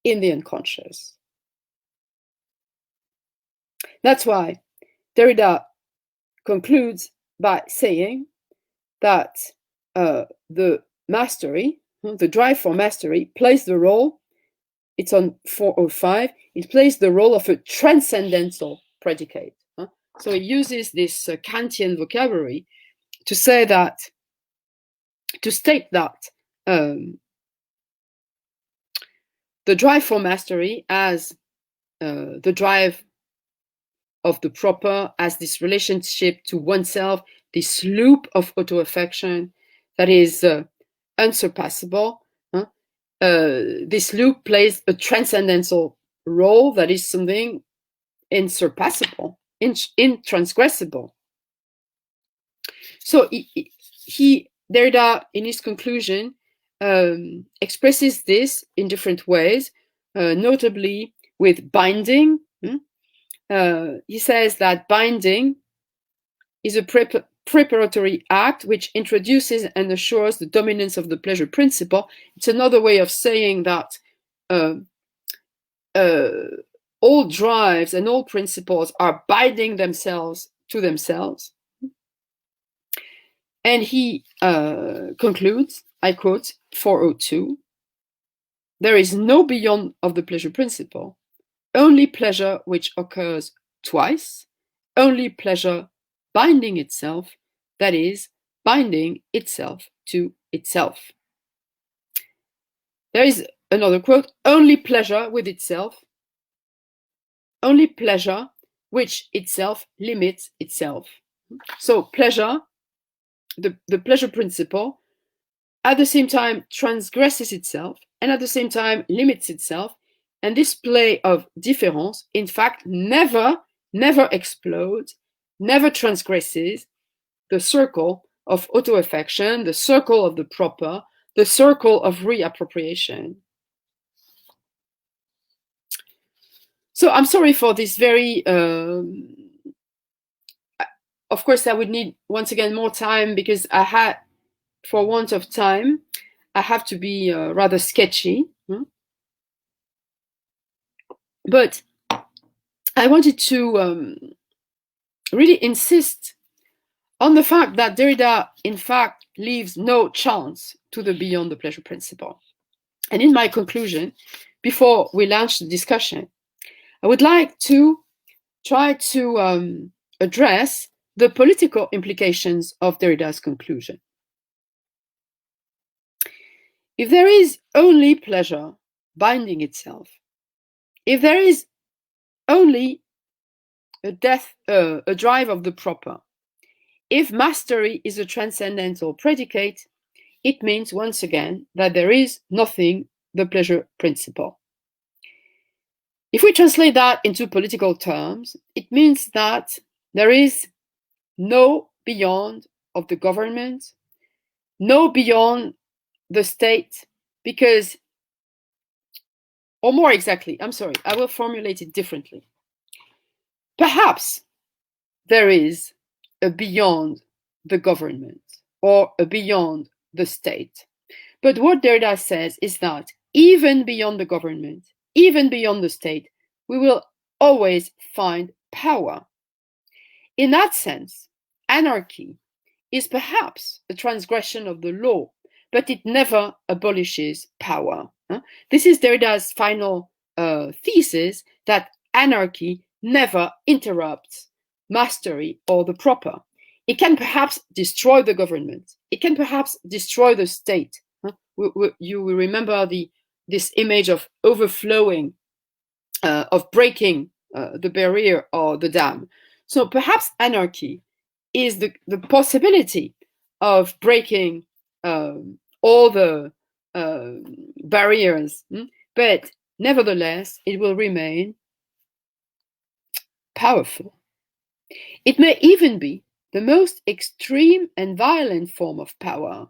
in the unconscious. That's why Derrida concludes by saying that the mastery, the drive for mastery, plays the role, it's on 405, it plays the role of a transcendental predicate. So he uses this Kantian vocabulary to say that, to state that the drive for mastery as the drive of the proper, as this relationship to oneself, this loop of auto-affection that is unsurpassable. This loop plays a transcendental role that is something insurpassable, intransgressible. So Derrida, in his conclusion, expresses this in different ways, notably with binding. He says that binding is a preparatory act which introduces and assures the dominance of the pleasure principle. It's another way of saying that all drives and all principles are binding themselves to themselves. And he concludes, I quote, 402, "There is no beyond of the pleasure principle, only pleasure which occurs twice, only pleasure binding itself, that is, binding itself to itself." There is another quote, "Only pleasure with itself, only pleasure which itself limits itself." So pleasure, the pleasure principle, at the same time transgresses itself and at the same time limits itself. And this play of difference, in fact, never explodes, never transgresses the circle of auto-affection, the circle of the proper, the circle of reappropriation. So I'm sorry for this very, of course, I would need, once again, more time because for want of time, I have to be rather sketchy. But I wanted to really insist on the fact that Derrida, in fact, leaves no chance to the beyond the pleasure principle. And in my conclusion, before we launch the discussion, I would like to try to address the political implications of Derrida's conclusion. If there is only pleasure binding itself, if there is only a drive of the proper, if mastery is a transcendental predicate, it means once again that there is nothing the pleasure principle. If we translate that into political terms, it means that there is no beyond of the government, no beyond the state, because, or more exactly, I'm sorry, I will formulate it differently. Perhaps there is a beyond the government or a beyond the state. But what Derrida says is that even beyond the government, even beyond the state, we will always find power. In that sense, anarchy is perhaps a transgression of the law, but it never abolishes power. This is Derrida's final thesis, that anarchy never interrupts mastery or the proper. It can perhaps destroy the government. It can perhaps destroy the state. You will remember this image of overflowing, of breaking the barrier or the dam. So perhaps anarchy is the possibility of breaking all the barriers, but nevertheless, it will remain powerful. It may even be the most extreme and violent form of power,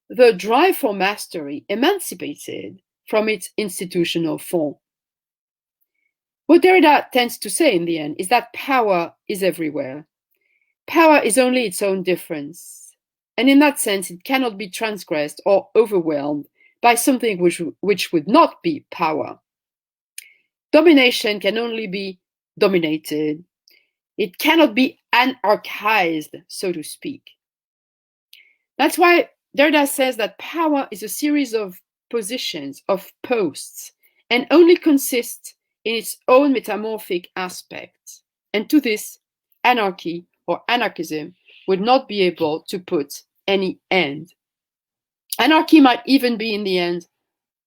the drive for mastery emancipated from its institutional form. What Derrida tends to say in the end is that power is everywhere. Power is only its own difference, and in that sense it cannot be transgressed or overwhelmed by something which would not be power. Domination can only be dominated. It cannot be anarchized, so to speak. That's why Derrida says that power is a series of positions, of posts, and only consists in its own metamorphic aspects. And to this, anarchy or anarchism would not be able to put any end. Anarchy might even be, in the end,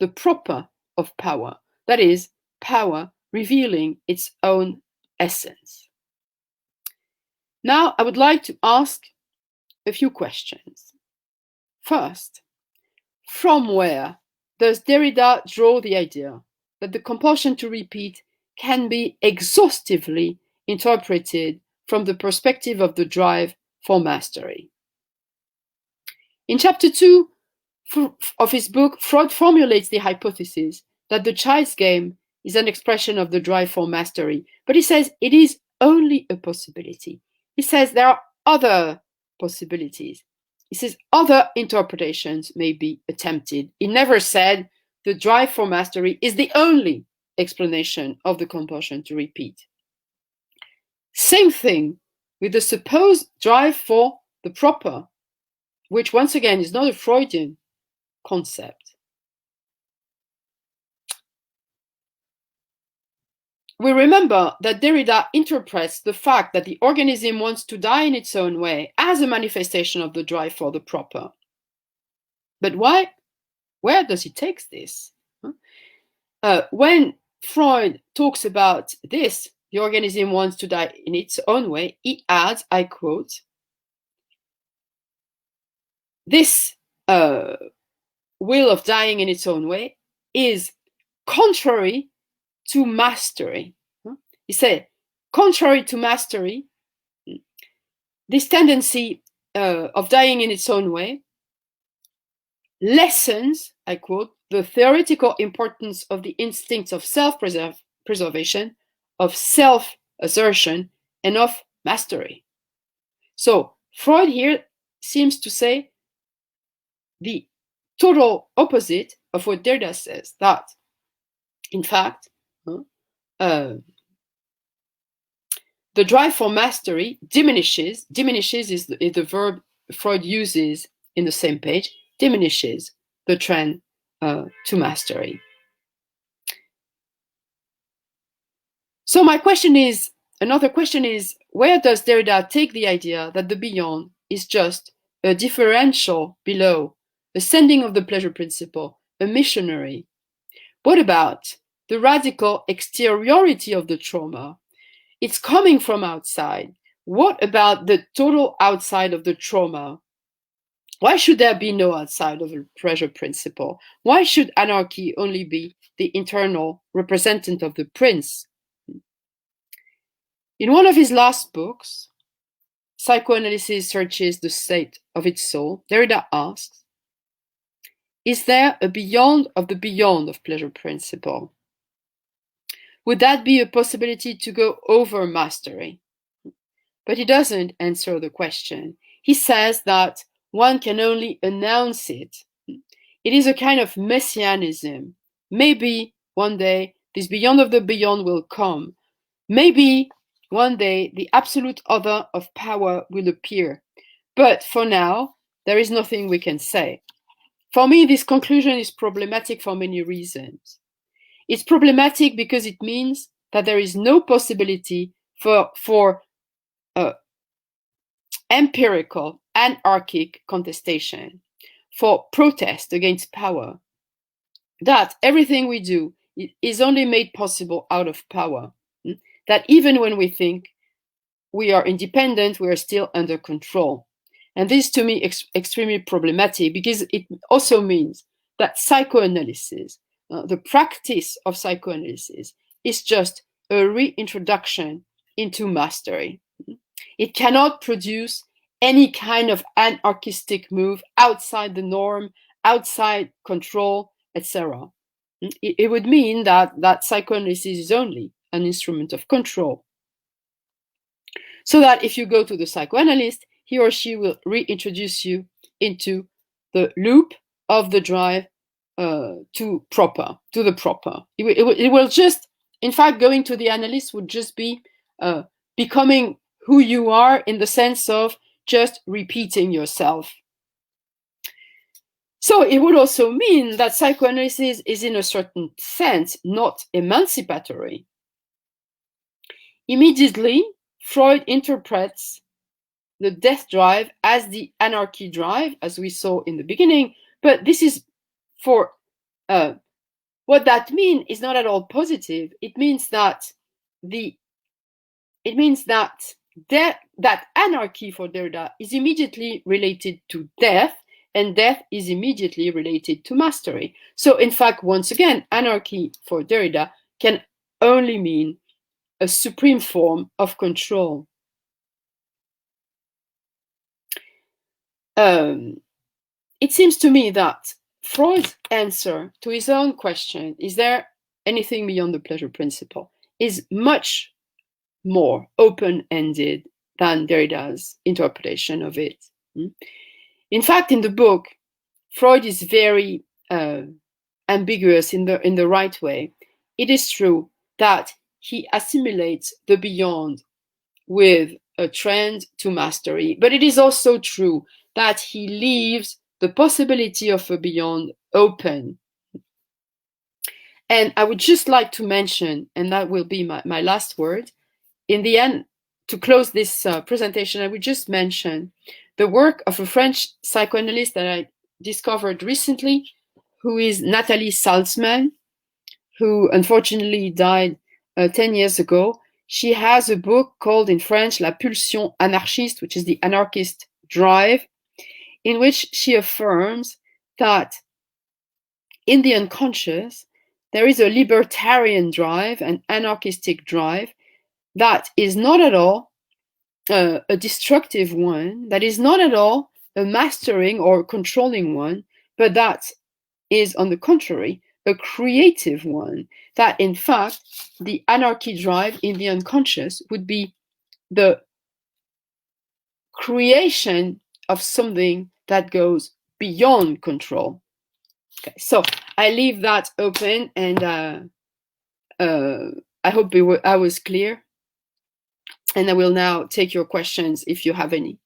the proper of power, that is, power revealing its own essence. Now, I would like to ask a few questions. First, from where does Derrida draw the idea that the compulsion to repeat can be exhaustively interpreted from the perspective of the drive for mastery? In chapter 2 of his book, Freud formulates the hypothesis that the child's game is an expression of the drive for mastery, but he says it is only a possibility. He says there are other possibilities. He says other interpretations may be attempted. He never said the drive for mastery is the only explanation of the compulsion to repeat. Same thing with the supposed drive for the proper, which once again is not a Freudian concept. We remember that Derrida interprets the fact that the organism wants to die in its own way as a manifestation of the drive for the proper. But why? Where does he take this? When Freud talks about this, the organism wants to die in its own way, he adds, I quote, this will of dying in its own way is contrary to mastery. He said, contrary to mastery, this tendency of dying in its own way lessens, I quote, the theoretical importance of the instincts of self-preservation, of self-assertion, and of mastery. So Freud here seems to say the total opposite of what Derrida says, that in fact, the drive for mastery diminishes is the verb Freud uses in the same page, diminishes the trend to mastery. So my question is, another question is, where does Derrida take the idea that the beyond is just a differential below, ascending of the pleasure principle, a missionary? What about the radical exteriority of the trauma? It's coming from outside. What about the total outside of the trauma? Why should there be no outside of the pleasure principle? Why should anarchy only be the internal representative of the prince? In one of his last books, Psychoanalysis Searches the State of Its Soul, Derrida asks, is there a beyond of pleasure principle? Would that be a possibility to go over mastery? But he doesn't answer the question. He says that one can only announce it. It is a kind of messianism. Maybe one day this beyond of the beyond will come. Maybe one day the absolute other of power will appear. But for now, there is nothing we can say. For me, this conclusion is problematic for many reasons. It's problematic because it means that there is no possibility for empirical, anarchic contestation, for protest against power. That everything we do is only made possible out of power. That even when we think we are independent, we are still under control. And this to me is extremely problematic because it also means that psychoanalysis, the practice of psychoanalysis, is just a reintroduction into mastery. It cannot produce any kind of anarchistic move outside the norm, outside control, etc. It would mean that psychoanalysis is only an instrument of control. So that if you go to the psychoanalyst, he or she will reintroduce you into the loop of the drive to the proper. It will just, in fact, going to the analyst would just be becoming who you are, in the sense of just repeating yourself. So it would also mean that psychoanalysis is, in a certain sense, not emancipatory. Immediately, Freud interprets the death drive as the anarchy drive, as we saw in the beginning. But this is for what that means is not at all positive. It means that that anarchy for Derrida is immediately related to death, and death is immediately related to mastery. So in fact, once again, anarchy for Derrida can only mean a supreme form of control. It seems to me that Freud's answer to his own question, is there anything beyond the pleasure principle, is much more open-ended than Derrida's interpretation of it. In fact, in the book, Freud is very ambiguous in the right way. It is true that he assimilates the beyond with a trend to mastery, but it is also true that he leaves the possibility of a beyond open. And I would just like to mention, and that will be my last word, in the end, to close this presentation, I would just mention the work of a French psychoanalyst that I discovered recently, who is Nathalie Salzman, who unfortunately died 10 years ago. She has a book called in French La Pulsion Anarchiste, which is the anarchist drive, in which she affirms that in the unconscious, there is a libertarian drive, an anarchistic drive, that is not at all a destructive one, that is not at all a mastering or controlling one, but that is, on the contrary, a creative one. That, in fact, the anarchy drive in the unconscious would be the creation of something that goes beyond control. Okay, so I leave that open, and I hope I was clear. And I will now take your questions if you have any.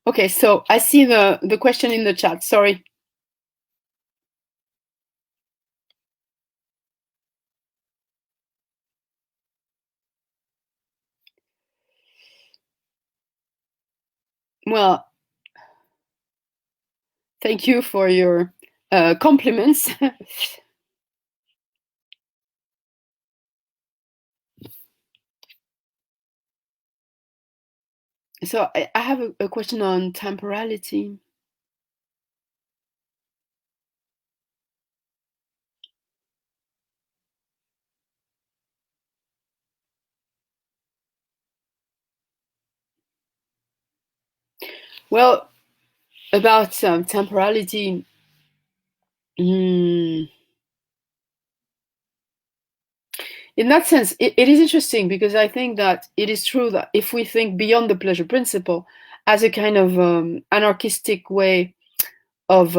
Okay, so I see the question in the chat. Sorry. Well, thank you for your compliments. So I have a question on temporality. Well, about temporality, in that sense, it is interesting, because I think that it is true that if we think beyond the pleasure principle as a kind of anarchistic way of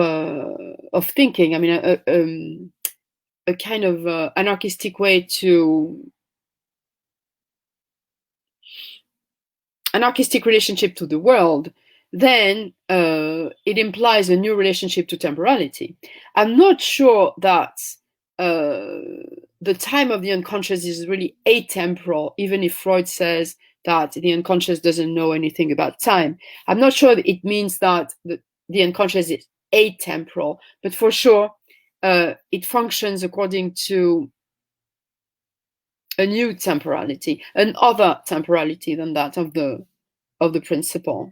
thinking, I mean, a kind of anarchistic way to anarchistic relationship to the world, then it implies a new relationship to temporality. I'm not sure that the time of the unconscious is really atemporal, even if Freud says that the unconscious doesn't know anything about time. I'm not sure that it means that the unconscious is atemporal, but for sure it functions according to a new temporality, an other temporality than that of the principle.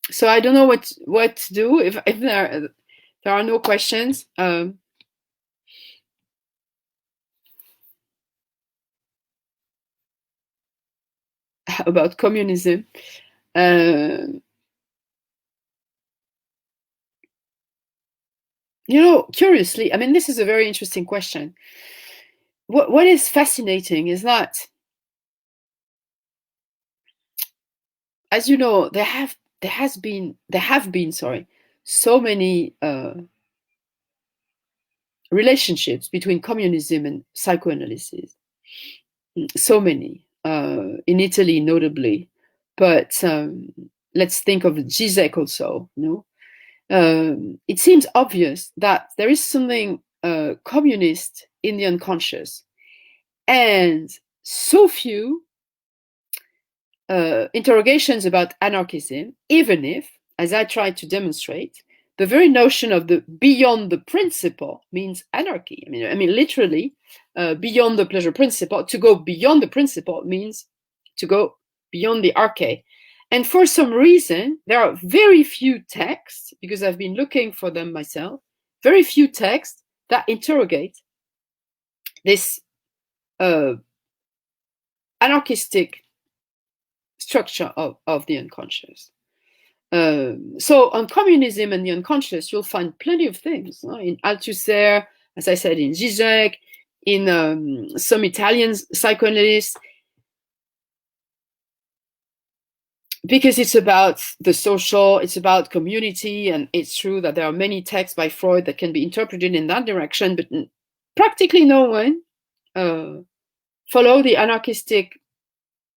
So I don't know what to do if there are no questions. About communism. Curiously, I mean, this is a very interesting question. What is fascinating is that, as you know, there have been so many relationships between communism and psychoanalysis. So many, in Italy notably, but let's think of Zizek also. It seems obvious that there is something communist in the unconscious, and so few interrogations about anarchism, even if, as I tried to demonstrate, the very notion of the beyond the principle means anarchy. I mean, literally, beyond the pleasure principle. To go beyond the principle means to go beyond the arche. And for some reason, there are very few texts, because I've been looking for them myself, very few texts that interrogate this anarchistic structure of the unconscious. So on communism and the unconscious, you'll find plenty of things in Althusser, as I said, in Zizek, in some Italian psychoanalysts, because it's about the social, it's about community, and it's true that there are many texts by Freud that can be interpreted in that direction, but practically no one follow the anarchistic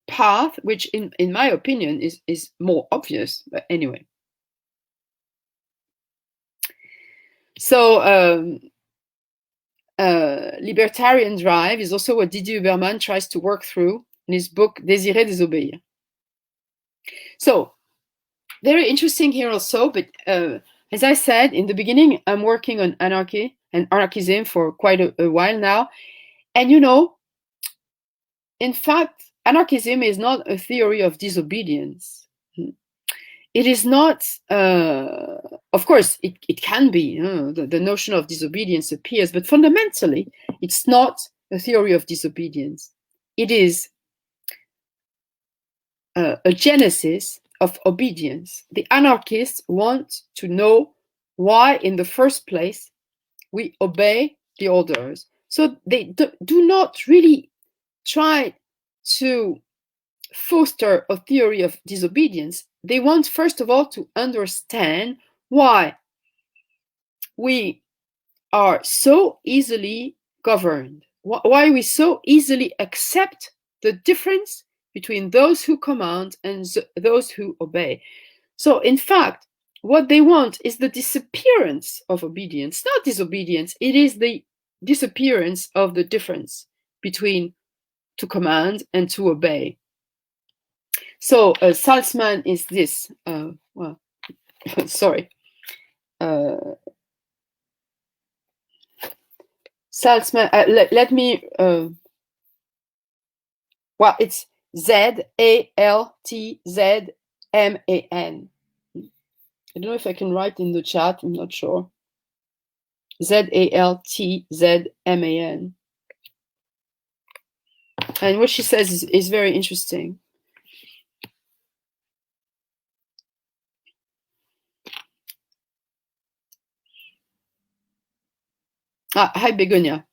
path, which in my opinion is more obvious. But anyway, so libertarian drive is also what Didier Huberman tries to work through in his book Désirer désobéir. So very interesting here also, but as I said in the beginning, I'm working on anarchy and anarchism for quite a while now, and in fact, anarchism is not a theory of disobedience. It is not, of course, it can be, the notion of disobedience appears, but fundamentally, it's not a theory of disobedience. It is a genesis of obedience. The anarchists want to know why, in the first place, we obey the orders. So they do not really try to foster a theory of disobedience. They want, first of all, to understand why we are so easily governed, why we so easily accept the difference between those who command and those who obey. So, in fact, what they want is the disappearance of obedience, not disobedience. It is the disappearance of the difference between to command and to obey. So Salzman is this. Well, sorry. Salzman. Let me. Well, it's ZALTZMAN. I don't know if I can write in the chat. I'm not sure. ZALTZMAN. And what she says is very interesting. Hi, Begonia.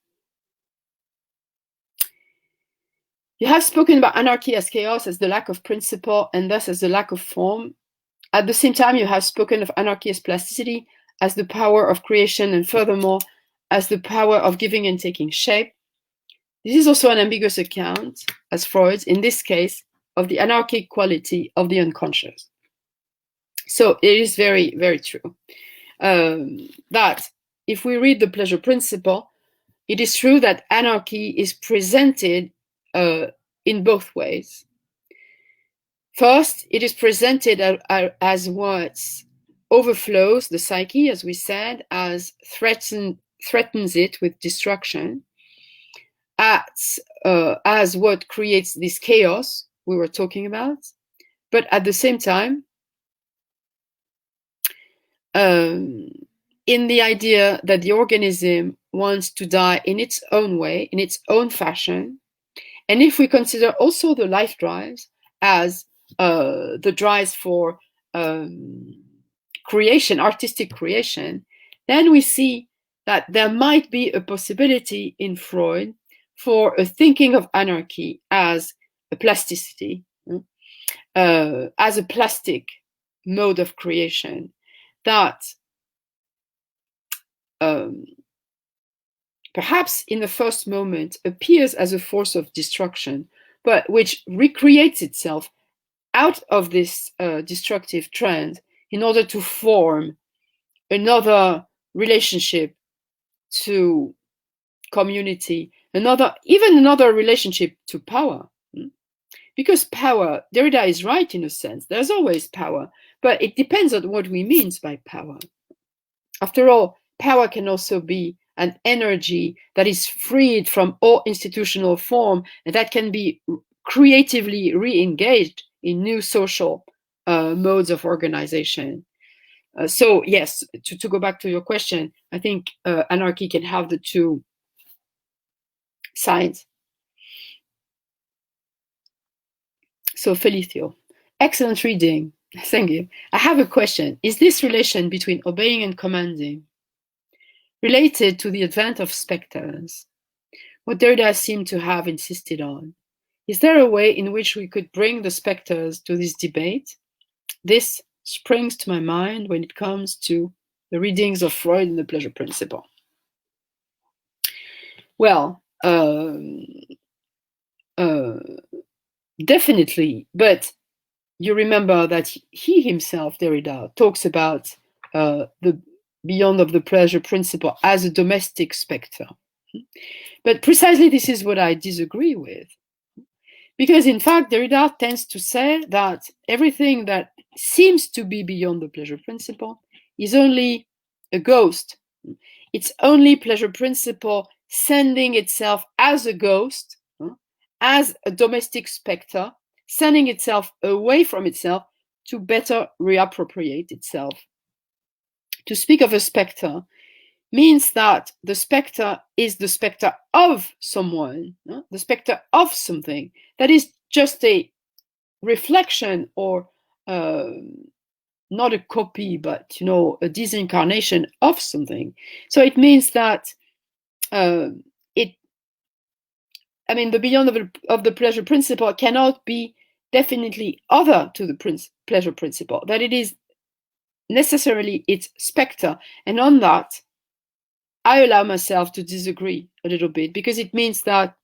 You have spoken about anarchy as chaos, as the lack of principle, and thus as the lack of form. At the same time, you have spoken of anarchy as plasticity, as the power of creation, and furthermore, as the power of giving and taking shape. This is also an ambiguous account, as Freud's, in this case, of the anarchic quality of the unconscious. So it is very, very true that if we read the pleasure principle, it is true that anarchy is presented in both ways. First, it is presented as what overflows the psyche, as we said, as threatens it with destruction, as what creates this chaos we were talking about. But at the same time, in the idea that the organism wants to die in its own way, in its own fashion, and if we consider also the life drives as the drives for creation, artistic creation, then we see that there might be a possibility in Freud for a thinking of anarchy as a plasticity, as a plastic mode of creation that perhaps in the first moment appears as a force of destruction, but which recreates itself out of this destructive trend in order to form another relationship to community, even another relationship to power. Because power, Derrida is right in a sense, there's always power, but it depends on what we mean by power. After all, power can also be an energy that is freed from all institutional form and that can be creatively re-engaged in new social modes of organization. So yes, to go back to your question, I think anarchy can have the two sides. So Felicio, excellent reading. Thank you. I have a question. Is this relation between obeying and commanding related to the advent of specters, what Derrida seemed to have insisted on? Is there a way in which we could bring the specters to this debate? This springs to my mind when it comes to the readings of Freud and the pleasure principle. Well, definitely, but you remember that he himself, Derrida, talks about the beyond of the pleasure principle as a domestic spectre. But precisely this is what I disagree with. Because in fact, Derrida tends to say that everything that seems to be beyond the pleasure principle is only a ghost. It's only pleasure principle sending itself as a ghost, as a domestic spectre, sending itself away from itself to better reappropriate itself. To speak of a spectre means that the spectre is the spectre of someone, the spectre of something that is just a reflection or not a copy, but a disincarnation of something. So it means that the beyond of the pleasure principle cannot be definitely other to the pleasure principle, that it is necessarily its spectre. And on that, I allow myself to disagree a little bit, because it means that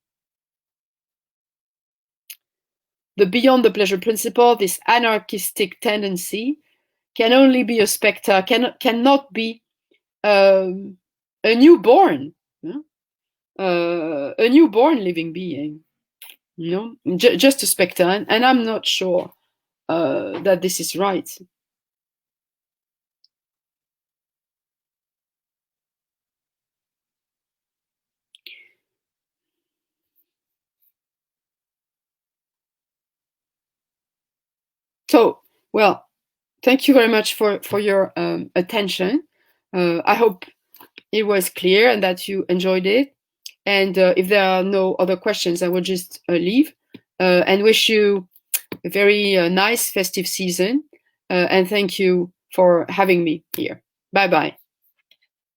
the beyond the pleasure principle, this anarchistic tendency, can only be a spectre, cannot be a newborn, a newborn living being, just a spectre. And I'm not sure that this is right. So, well, thank you very much for your attention. I hope it was clear and that you enjoyed it. And if there are no other questions, I will just leave and wish you a very nice festive season. And thank you for having me here. Bye-bye.